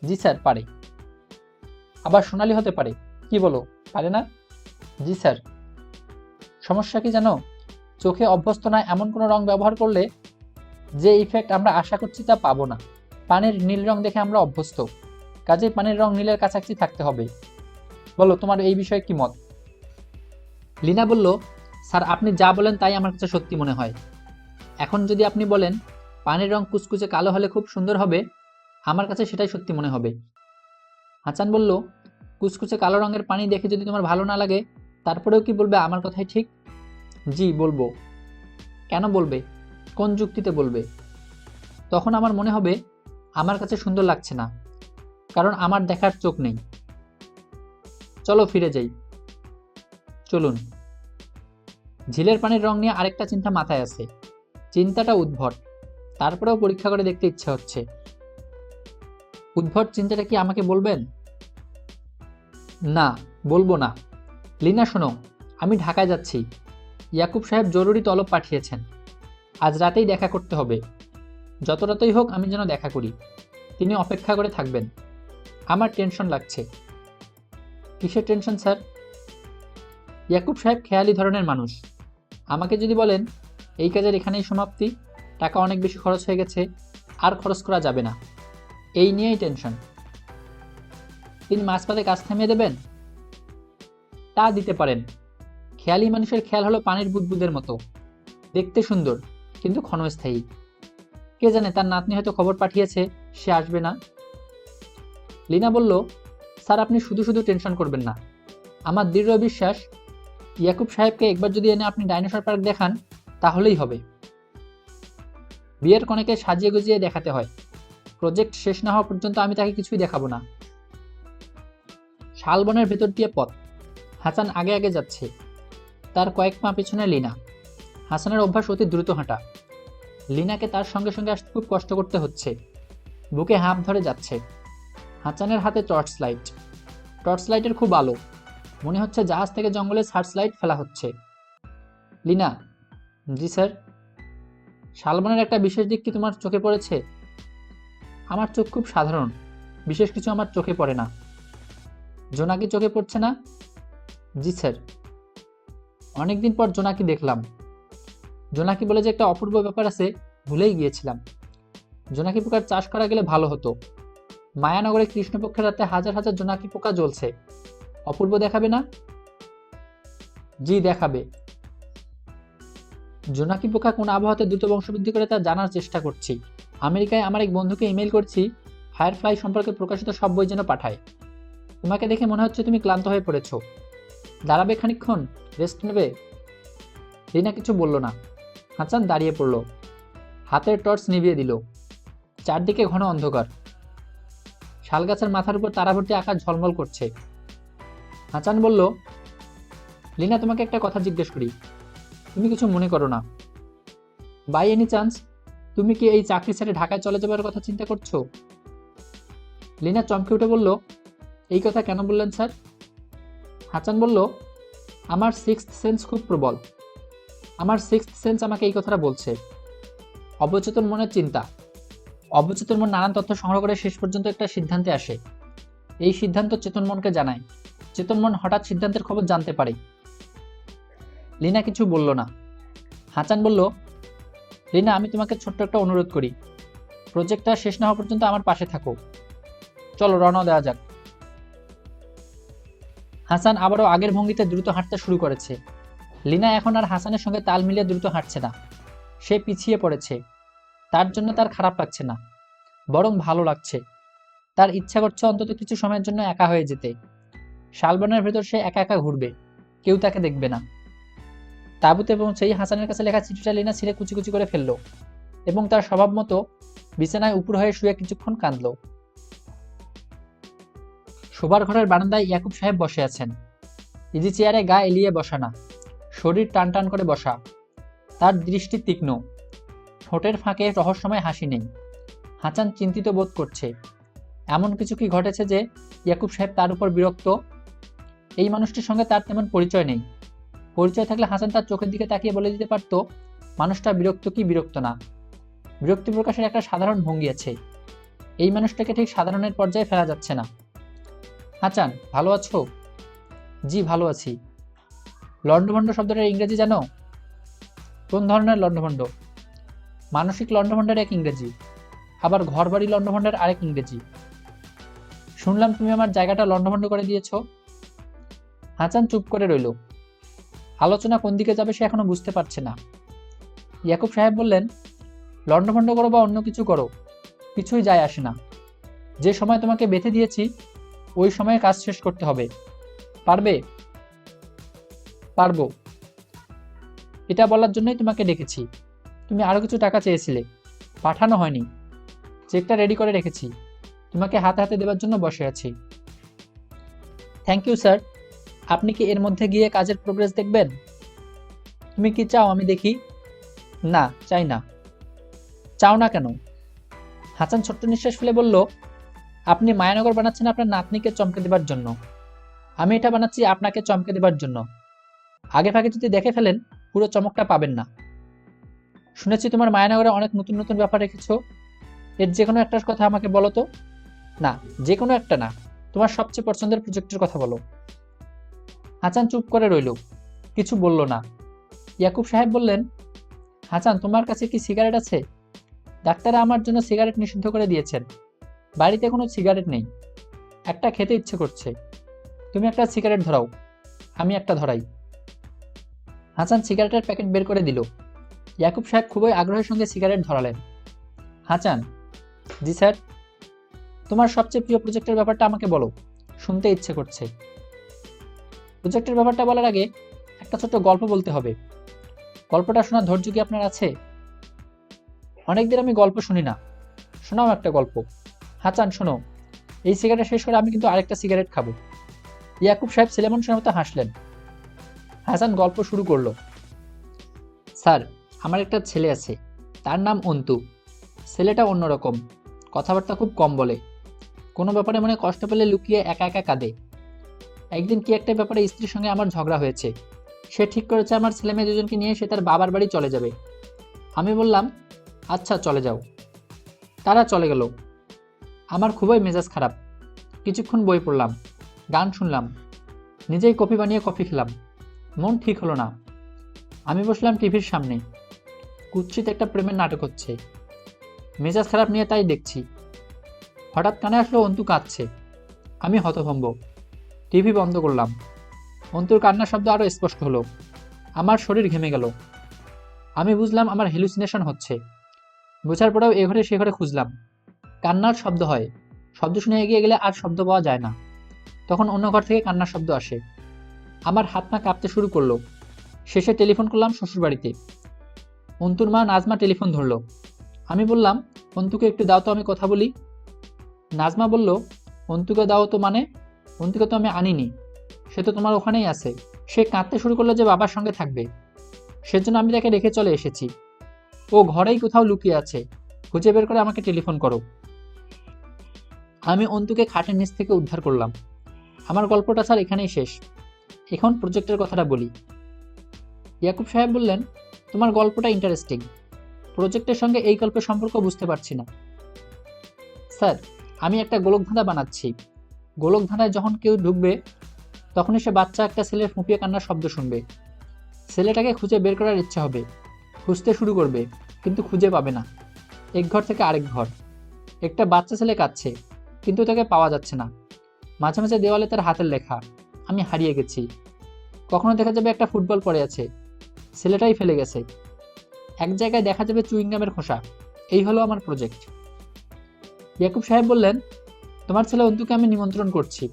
জি স্যার, পারে। আবার সোনালি হতে পারে, কি বলো, পারে না? জি স্যার। সমস্যা কি জানো? চোখে অভ্যস্ত না এমন কোনো রং ব্যবহার করলে যে ইফেক্ট আমরা আশা করছি তা পাবো না। পানির নীল রং দেখে আমরা অভ্যস্ত, কাজেই পানির রং নীলের কাছাকাছি থাকতে হবে। বলো তোমার এই বিষয়ে কি মত? লিনা বলল, স্যার আপনি যা বলেন তাই আমার কাছে সত্যি মনে হয়। এখন যদি আপনি বলেন পানির রং কুচকুচে কালো হলে খুব সুন্দর হবে, আমার কাছে সেটাই সত্যি মনে হবে। হাসান বলল, কুচকুচে কালো রঙের পানি দেখে যদি তোমার ভালো না লাগে, তারপরেও কি বলবে আমার কথাই ঠিক? জি বলবো। কেন বলবে? কোন যুক্তিতে বলবে? তখন আমার মনে হবে আমার কাছে সুন্দর লাগছে না, কারণ আমার দেখার চোখ নেই। চলো ফিরে যাই। চলুন। ঝিলের পানির রং নিয়ে আরেকটা চিন্তা মাথায় আছে। চিন্তাটা উদ্ভট, তারপরেও পরীক্ষা করে দেখতে ইচ্ছা হচ্ছে। উদ্ভট চিন্তাটা কি আমাকে বলবেন? না, বলবো না। লিনা শোনো, আমি ঢাকায় যাচ্ছি। ইয়াকুব সাহেব জরুরি তলব পাঠিয়েছেন। আজ রাতেই দেখা করতে হবে। যত রাতই হোক আমি যেন দেখা করি। তিনি অপেক্ষা করে থাকবেন। আমার টেনশন লাগছে। কিসের টেনশন স্যার? ইয়াকুব সাহেব খেয়ালি ধরনের মানুষ। আমাকে যদি বলেন এই কাজের এখানেই সমাপ্তি, টাকা অনেক বেশি খরচ হয়ে গেছে, আর খরচ করা যাবে না, এই নিয়েই টেনশন। তিনি মাঝপথে কাজ থামিয়ে দেবেন? তা দিতে পারেন। খেয়ালি মানুষের খেয়াল হলো পানির বুদবুদের মতো, দেখতে সুন্দর কিন্তু ক্ষণস্থায়ী। কে জানে তার নাতনি হয়তো খবর পাঠিয়েছে সে আসবে না। লিনা বলল, স্যার আপনি শুধু শুধু টেনশন করবেন না। আমার দৃঢ় বিশ্বাস ইয়াকুব সাহেবকে একবার যদি এনে আপনি ডাইনোসর পার্ক দেখান তাহলেই হবে। বিয়ের কনেকে সাজিয়ে গুজিয়ে দেখাতে হয়। প্রজেক্ট শেষ না হওয়া পর্যন্ত আমি তাকে কিছুই দেখাবো না। শালবনের ভেতর দিয়ে পথ। হাসান আগে আগে যাচ্ছে, তার কয়েক পা পিছনে লিনা। হাসানের অভ্যাস অতি দ্রুত হাঁটা। লিনাকে তার সঙ্গে সঙ্গে আসতে খুব কষ্ট করতে হচ্ছে। বুকে হাঁপ ধরে যাচ্ছে। হাসানের হাতে টর্চ লাইট। টর্চ লাইটের খুব আলো, মনে হচ্ছে জাহাজ থেকে জঙ্গলে সার্চ লাইট ফেলা হচ্ছে। লিনা। জি স্যার। শালবনের একটা বিশেষ দিক কি তোমার চোখে পড়েছে? আমার চোখ খুব সাধারণ, বিশেষ কিছু আমার চোখে পড়ে না। জোনাকি চোখে পড়ছে না? জি স্যার। অনেকদিন পর জোনাকি দেখলাম। জোনাকি বলে যে একটা অপূর্ব ব্যাপার আছে, ভুলেই গিয়েছিলাম। জোনাকি পোকার চাষ করা গেলে ভালো হতো। মায়ানগরে কৃষ্ণপক্ষের রাতে হাজার হাজার জোনাকি পোকা জ্বলছে, অপূর্ব দেখাবে না? জি দেখাবে। জোনাকি পোকা কোন আবহাওয়াতে দ্রুত বংশবৃদ্ধি করে তা জানার চেষ্টা করছি। আমেরিকায় আমার এক বন্ধুকে ইমেল করছি, ফায়ারফ্লাই সম্পর্কে প্রকাশিত সব বই যেন পাঠায়। তোমাকে দেখে মনে হচ্ছে তুমি ক্লান্ত হয়ে পড়েছ। দাঁড়াবে খানিকক্ষণ, রেস্ট নেবে? রিনা কিছু বলল না। হাসান দাঁড়িয়ে পড়ল, হাতের টর্চ নিভিয়ে দিল। চারদিকে ঘন অন্ধকার। শালগাছের মাথার উপর তারাভর্তি আকাশ ঝলমল করছে। হাসান বলল, লিনা তোমাকে একটা কথা জিজ্ঞেস করি, তুমি কিছু মনে করো না। বাই এনি চান্স তুমি কি এই চাকরি ছেড়ে ঢাকায় চলে যাবার কথা চিন্তা করছো? লিনা চমকে উঠে বলল, এই কথা কেন বললেন স্যার? হাসান বলল, আমার সিক্সথ সেন্স খুব প্রবল। আমার সিক্সথ সেন্স আমাকে এই কথাটা বলছে। অবচেতন মনের চিন্তা। অবচেতন মন নানান তথ্য সংগ্রহ করে শেষ পর্যন্ত একটা সিদ্ধান্তে আসে। এই সিদ্ধান্ত চেতন মনকে জানায়। চেতন মন হঠাৎ সিদ্ধান্তের খবর জানতে পারে। লিনা কিছু বলল না। হাসান বলল, লিনা আমি তোমাকে ছোট্ট একটা অনুরোধ করি, প্রজেক্টটা শেষ না হওয়া পর্যন্ত আমার পাশে থাকো। চলো রওনা দেওয়া যাক। হাসান আবারও আগের ভঙ্গিতে দ্রুত হাঁটতে শুরু করেছে। লিনা এখন আর হাসানের সঙ্গে তাল মিলিয়ে দ্রুত হাঁটছে না। সে পিছিয়ে পড়েছে। তার জন্য তার খারাপ লাগছে না, বরং ভালো লাগছে। তার ইচ্ছা করছে অন্তত কিছু সময়ের জন্য একা হয়ে যেতে। শালবনের ভেতর সে একা একা ঘুরবে, কেউ তাকে দেখবে না। তাঁবুতে পৌঁছেই হাসানের কাছে লেখা চিঠিটা লিনা ছিঁড়ে কুচি কুচি করে ফেলল এবং তার স্বভাব মতো বিছানায় উপর হয়ে শুয়ে কিছুক্ষণ কাঁদল। শোবার ঘরের বারান্দায় ইয়াকুব সাহেব বসে আছেন। ইজি চেয়ারে গা এলিয়ে বসা না, শরীর টান টান করে বসা। তার দৃষ্টি তীক্ষ্ণ, ঠোঁটের ফাঁকে রহস্যময় হাসি নেই। হাসান চিন্তিত বোধ করছে। এমন কিছু কি ঘটেছে যে ইয়াকুব সাহেব তার উপর বিরক্ত? এই মানুষটির সঙ্গে তার তেমন পরিচয় নেই। পরিচয় থাকলে হাসান তার চোখের দিকে তাকিয়ে বলে দিতে পারত মানুষটা বিরক্ত কি বিরক্ত না। বিরক্তি প্রকাশের একটা সাধারণ ভঙ্গি আছে। এই মানুষটাকে ঠিক সাধারণের পর্যায়ে ফেলা যাচ্ছে না। হাসান, ভালো আছো? জি ভালো আছি। লন্ডভন্ড শব্দটার ইংরেজি জানো? কোন ধরনের লণ্ডভণ্ড? মানসিক লণ্ডভণ্ডের এক ইংরেজি, আবার ঘরবাড়ি লণ্ডভণ্ডের আরেক ইংরেজি। শুনলাম তুমি আমার জায়গাটা লণ্ডভণ্ড করে দিয়েছ। হাসান চুপ করে রইল। আলোচনা কোন দিকে যাবে সে এখনো বুঝতে পারছে না। ইয়াকুব সাহেব বললেন, লণ্ডভণ্ড করো বা অন্য কিছু করো, কিছুই যায় আসে না। যে সময় তোমাকে বেঁধে দিয়েছি ওই সময়ে কাজ শেষ করতে হবে। পারবে? পারবো। এটা বলার জন্যই তোমাকে ডেকেছি। তুমি আরো কিছু টাকা চেয়েছিলে, পাঠানো হয়নি। চেকটা রেডি করে রেখেছি, তোমাকে হাতে হাতে দেওয়ার জন্য বসে আছি। Thank you sir. আপনি কি এর মধ্যে গিয়ে কাজের প্রোগ্রেস দেখবেন? তুমি কি চাও আমি দেখি? না, চাই না। চাও না কেন? হাসান ছোট্ট নিঃশ্বাস ফেলে বলল, আপনি মায়ানগর বানাচ্ছেন আপনার নাতনিকে চমকে দেবার জন্য, আমি এটা বানাচ্ছি আপনাকে চমকে দেবার জন্য। আগে ভাগে যদি দেখে ফেলেন পুরো চমকটা পাবেন না। শুনেছি তোমার মায়ানগরে অনেক নতুন নতুন ব্যাপার রেখেছো, এর যে কোনো একটার কথা আমাকে বলো তো। না, যে কোনো একটা না, তোমার সবচেয়ে পছন্দের প্রজেক্টের কথা বলো। হাসান চুপ করে রইল, কিছু বলল না। ইয়াকুব সাহেব বললেন, হাসান তোমার কাছে কি সিগারেট আছে? ডাক্তাররা আমার জন্য সিগারেট নিষিদ্ধ করে দিয়েছেন, বাড়িতে কোনো সিগারেট নেই, একটা খেতে ইচ্ছে করছে। তুমি একটা সিগারেট ধরাও, আমি একটা ধরাই। হাসান সিগারেটের প্যাকেট বের করে দিল। ইয়াকুব সাহেব খুবই আগ্রহের সঙ্গে সিগারেট ধরালেন। হাসান, জি স্যার। তোমার সবচেয়ে প্রিয় প্রজেক্টের ব্যাপারটা আমাকে বলো, শুনতে ইচ্ছে করছে। প্রজেক্টের ব্যাপারটা বলার আগে একটা ছোট্ট গল্প বলতে হবে। গল্পটা শোনার ধৈর্য কি আপনার আছে? অনেকদিন আমি গল্প শুনি না, শোনাও একটা গল্প। হাসান শোনো, এই সিগারেট শেষ করে আমি কিন্তু আরেকটা সিগারেট খাবো। ইয়াকুব সাহেব ছেলেমন শোনার মতো হাসলেন। হাসান গল্প শুরু করলো। স্যার, আমার একটা ছেলে আছে, তার নাম অন্তু। ছেলেটা অন্যরকম, কথাবার্তা খুব কম বলে, কোনো ব্যাপারে মনে কষ্ট পেলে লুকিয়ে একা একা কাঁদে। একদিন কি একটা ব্যাপারে স্ত্রীর সঙ্গে আমার ঝগড়া হয়েছে, সে ঠিক করেছে আমার ছেলে মেয়ে দুজনকে নিয়ে সে তার বাবার বাড়ি চলে যাবে। আমি বললাম, আচ্ছা চলে যাও। তারা চলে গেল। আমার খুবই মেজাজ খারাপ। কিছুক্ষণ বই পড়লাম, গান শুনলাম, নিজেই কফি বানিয়ে কফি খেলাম। মন ঠিক হলো না। আমি বসলাম টিভির সামনে, কুৎসিত একটা প্রেমের নাটক হচ্ছে। মেজাজ খারাপ নিয়ে তাই দেখছি। হঠাৎ কানে আসলো অন্তু কাঁদছে। আমি হতভম্ব। টিভি বন্ধ করলাম। অন্তুর কান্নার শব্দ আরো স্পষ্ট হলো। আমার শরীর ঘেমে গেল। আমি বুঝলাম আমার হ্যালুসিনেশন হচ্ছে। বোঝার পরেও এ ঘরে সে ঘরে খুঁজলাম। কান্নার শব্দ হয়, শব্দ শুনে এগিয়ে গেলে আর শব্দ পাওয়া যায় না। তখন অন্য ঘর থেকে কান্নার শব্দ আসে। আমার হাত পা কাঁপতে শুরু করলো। শেষে টেলিফোন করলাম শ্বশুরবাড়িতে। অন্তুর মা নাজমা টেলিফোন ধরলো। আমি বললাম, অন্তুকে একটু দাও তো, আমি কথা বলি। নাজমা বলল, অন্তুকে দাও তো মানে? অন্তুকে তো আমি আনিনি, সে তো তোমার ওখানেই আছে। সে কাঁদতে শুরু করলো যে বাবার সঙ্গে থাকবে, সেজন্য আমি তাকে রেখে চলে এসেছি। ও ঘরেই কোথাও লুকিয়ে আছে, খুঁজে বের করে আমাকে টেলিফোন করো। আমি অন্তুকে খাটের নিচ থেকে উদ্ধার করলাম। আমার গল্পটা স্যার এখানেই শেষ। এখন প্রজেক্টের কথাটা বলি। ইয়াকুব সাহেব বললেন, তোমার গল্পটা ইন্টারেস্টিং, প্রজেক্টের সঙ্গে এই গল্পের সম্পর্ক বুঝতে পারছি না। স্যার, আমি একটা গোলকধাঁধা বানাচ্ছি। গোলকধাঁধায় যখন কেউ ঢুকবে তখনই সে বাচ্চা একটা ছেলের ফুঁপিয়ে কান্নার শব্দ শুনবে। ছেলেটাকে খুঁজে বের করার ইচ্ছা হবে, খুঁজতে শুরু করবে, কিন্তু খুঁজে পাবে না। এক ঘর থেকে আরেক ঘর। একটা বাচ্চা ছেলে কাঁদছে, কিন্তু তাকে পাওয়া যাচ্ছে না। মাঝে মাঝে দেওয়ালে তার হাতের লেখা, আমি হারিয়ে গেছি। কখনো দেখা যাবে একটা ফুটবল পড়ে আছে, ছেলেটাই ফেলে গেছে। এক জায়গায় দেখা যাবে চুইংগামের খোসা। এই হলো আমার প্রজেক্ট। ইয়াকুব সাহেব বললেন, তোমার ছেলে অন্তুকে আমি নিমন্ত্রণ করছি।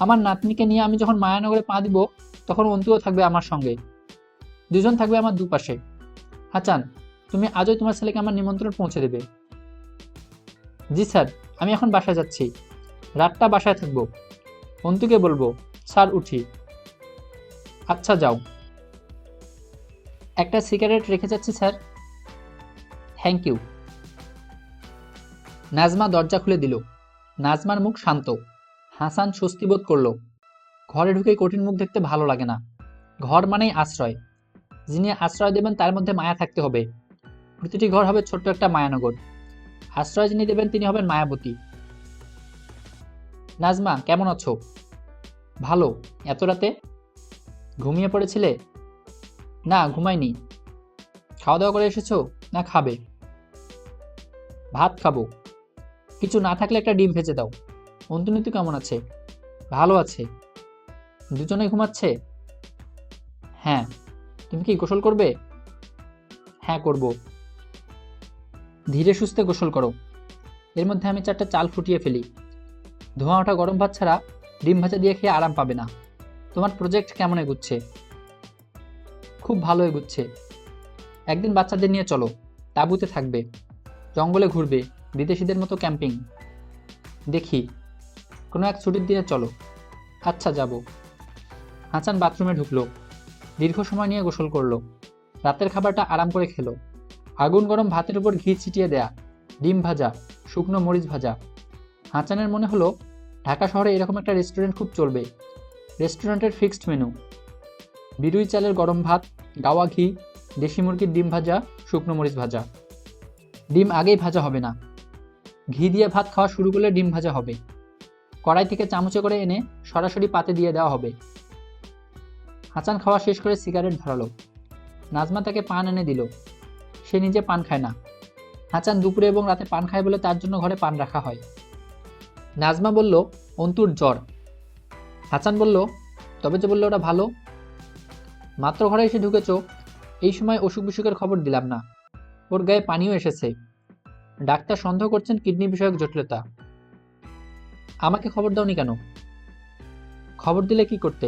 আমার নাতনিকে নিয়ে আমি যখন মায়ানগরে পা দিব তখন অন্তুও থাকবে আমার সঙ্গে, দুজন থাকবে আমার দুপাশে। হাসান, তুমি আজই তোমার ছেলেকে আমার নিমন্ত্রণ পৌঁছে দেবে। জি স্যার, আমি এখন বাসায় যাচ্ছি, রাতটা বাসায় থাকবো। অন্তুকে বলবো, স্যার উঠি। আচ্ছা যাও। একটা সিগারেট রেখে যাচ্ছি স্যার। Thank you. নাজমা দরজা খুলে দিল। নাজমার মুখ শান্ত। হাসান স্বস্তি বোধ করল। ঘরে ঢুকে কঠিন মুখ দেখতে ভালো লাগে না। ঘর মানেই আশ্রয়। যিনি আশ্রয় দেবেন তার মধ্যে মায়া থাকতে হবে। প্রতিটি ঘর হবে ছোট্ট একটা মায়ানগর। আশ্রয় যিনি দেবেন তিনি হবেন মায়াবতী। নাজমা, কেমন আছো? ভালো। এত রাতে ঘুমিয়ে পড়েছিলে? না, ঘুমাইনি। খাওয়া দাওয়া করে এসেছো না খাবে? ভাত খাবো। কিছু না থাকলে একটা ডিম ভেজে দাও। অন্তর্নিত কেমন আছে? ভালো আছে। দুজনে ঘুমাচ্ছে? হ্যাঁ। তুমি কি গোসল করবে? হ্যাঁ করব। ধীরে সুস্থে গোসল করো। এর মধ্যে আমি 4টা চাল ফুটিয়ে ফেলি। ধোঁয়া ওঠা গরম ভাত ছাড়া ডিম ভাজা দিয়ে খেয়ে আরাম পাবে না। তোমার প্রজেক্ট কেমন এগুচ্ছে? খুব ভালো এগুচ্ছে। একদিন বাচ্চাদের নিয়ে চলো, তাঁবুতে থাকবে, জঙ্গলে ঘুরবে, বিদেশিদের মতো ক্যাম্পিং। দেখি, কোনো এক ছুটির দিনে চলো। আচ্ছা যাব। হাসান বাথরুমে ঢুকলো, দীর্ঘ সময় নিয়ে গোসল করলো, রাতের খাবারটা আরাম করে খেলো। আগুন গরম ভাতের উপর ঘি ছিটিয়ে দেয়া, ডিম ভাজা, শুকনো মরিচ ভাজা। হাসানের মনে হলো ঢাকা শহরে এরকম একটা রেস্টুরেন্ট খুব চলবে। রেস্টুরেন্টের ফিক্সড মেনু, বিরুই চালের গরম ভাত, গাওয়া ঘি, দেশি মুরগির ডিম ভাজা, শুকনো মরিচ ভাজা। ডিম আগেই ভাজা হবে না, ঘি দিয়ে ভাত খাওয়া শুরু করলে ডিম ভাজা হবে। কড়াই থেকে চামচে করে এনে সরাসরি পাতে দিয়ে দেওয়া হবে। হাসান খাওয়া শেষ করে সিগারেট ধরালো। নাজমা তাকে পান এনে দিল। সে নিজে পান খায় না। হাসান দুপুরে এবং রাতে পান খায় বলে তার জন্য ঘরে পান রাখা হয়। নাজমা বলল অন্তুর জ্বর। হাসান বলল তবে যে বললো ওটা ভালো। মাত্র ঘরে এসে ঢুকেছ, এই সময় অসুখ বিসুখের খবর দিলাম না। ওর গায়ে পানিও এসেছে। ডাক্তার সন্দেহ করছেন কিডনি বিষয়ক জটিলতা। আমাকে খবর দাওনি কেন? খবর দিলে কি করতে?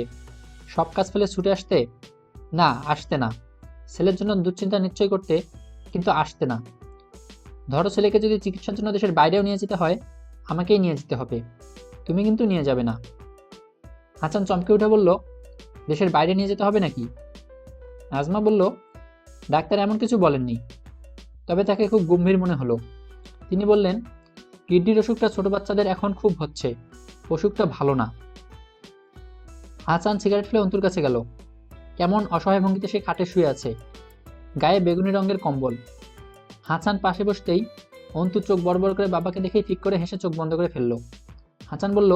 সব কাজ ফেলে ছুটে আসতে? না, আসতে না। ছেলের জন্য দুশ্চিন্তা নিশ্চয় করতে, কিন্তু আসতে না। ধরো ছেলেকে যদি চিকিৎসার জন্য দেশের বাইরেও নিয়ে যেতে হয়, আমাকেই নিয়ে যেতে হবে, তুমি কিন্তু নিয়ে যাবে না। হাসান চমকে উঠে বলল দেশের বাইরে নিয়ে যেতে হবে নাকি? নাজমা বলল ডাক্তার এমন কিছু বলেননি, তবে তাকে খুব গম্ভীর মনে হলো। তিনি বললেন কিডনির অসুখটা ছোট বাচ্চাদের এখন খুব হচ্ছে, অসুখটা ভালো না। হাসান সিগারেট ফেলে অন্তুর কাছে গেল। কেমন অসহায় ভঙ্গিতে সে খাটে শুয়ে আছে, গায়ে বেগুনি রঙের কম্বল। হাসান পাশে বসতেই অন্তু চোখ বড় বড় করে বাবাকে দেখেই ঠিক করে হেসে চোখ বন্ধ করে ফেললো। হাসান বলল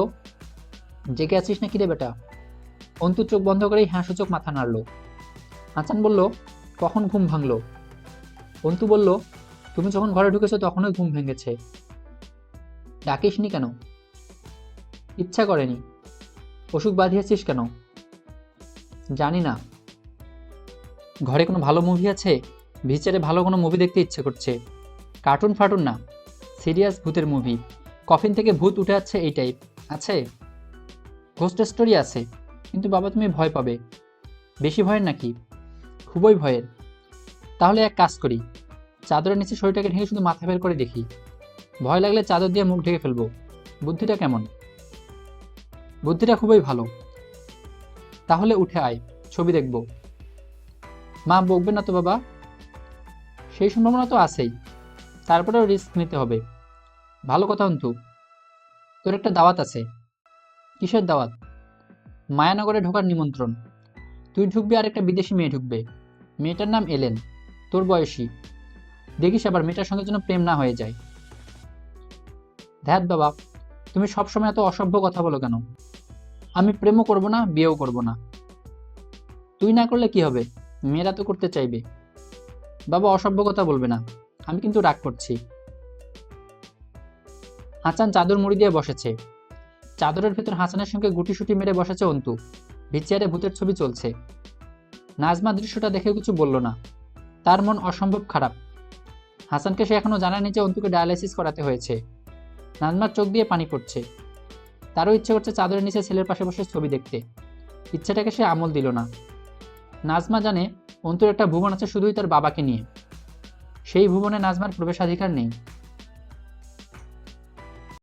জেগে আছিস না কিরে বেটা? অন্তু চোখ বন্ধ করেই হাসূচক মাথা নাড়ল। হাসান বলল কখন ঘুম ভাঙলো? অন্তু বলল তুমি যখন ঘরে ঢুকেছো তখনই ঘুম ভেঙেছে। ডাকিসনি কেন? ইচ্ছা করেনি। অসুখ বাঁধিয়েছিস কেন? জানি না। ঘরে কোনো ভালো মুভি আছে? ভিচারে ভালো কোনো মুভি দেখতে ইচ্ছে করছে। কার্টুন ফার্টুন না, সিরিয়াস ভূতের মুভি। কফিন থেকে ভূত উঠে আসছে এই টাইপ আছে? ঘোস্ট স্টোরি আছে, কিন্তু বাবা তুমি ভয় পাবে। বেশি ভয়ের নাকি? খুবই ভয়ের। তাহলে এক কাজ করি, চাদরের নিচে শরীরটাকে ঢেকে শুধু মাথা বের করে দেখি। ভয় লাগলে চাদর দিয়ে মুখ ঢেকে ফেলবো। বুদ্ধিটা কেমন? বুদ্ধিটা খুবই ভালো। তাহলে উঠে আয়, ছবি দেখব। মা বকবে না তো বাবা? সেই সম্ভাবনা তো আছেই, তারপরেও রিস্ক নিতে হবে। ভালো কথা অন্তু, তোর একটা দাওয়াত আছে। কিসের দাওয়াত? মায়ানগরে ঢোকার নিমন্ত্রণ। তুই ঢুকবি আর একটা বিদেশি মেয়ে ঢুকবে। মেয়েটার নাম এলেন, তোর বয়সী। দেখিস আবার মেয়েটার সঙ্গে যেন প্রেম না হয়ে যায়। ধ্যাত বাবা, তুমি সবসময় এত অসভ্য কথা বলো কেন? আমি প্রেমও করব না, বিয়েও করব না। তুই না করলে কি হবে? মেয়েরা তো করতে চাইবে। বাবা অসভ্য কথা বলবে না, আমি কিন্তু রাগ করছি। হাসান চাদর মুড়ি দিয়ে বসেছে। চাদরের ভেতর হাসানের সঙ্গে গুটিসুটি মেরে বসেছে অন্তু। ভিচিয়ারে ভূতের ছবি চলছে। নাজমা দৃশ্যটা দেখে কিছু বলল না। তার মন অসম্ভব খারাপ। হাসানকে সে এখনো জানায়নি যে অন্তুকে ডায়ালাইসিস করাতে হয়েছে। নাজমার চোখ দিয়ে পানি পড়ছে। তারও ইচ্ছে করছে চাদরের নিচে ছেলের পাশে বসে ছবি দেখতে। ইচ্ছেটাকে সে আমল দিল না। নাজমা জানে অন্তুর একটা ভুবন আছে শুধুই তার বাবাকে নিয়ে। সেই ভুবনে নাজমার প্রবেশাধিকার নেই।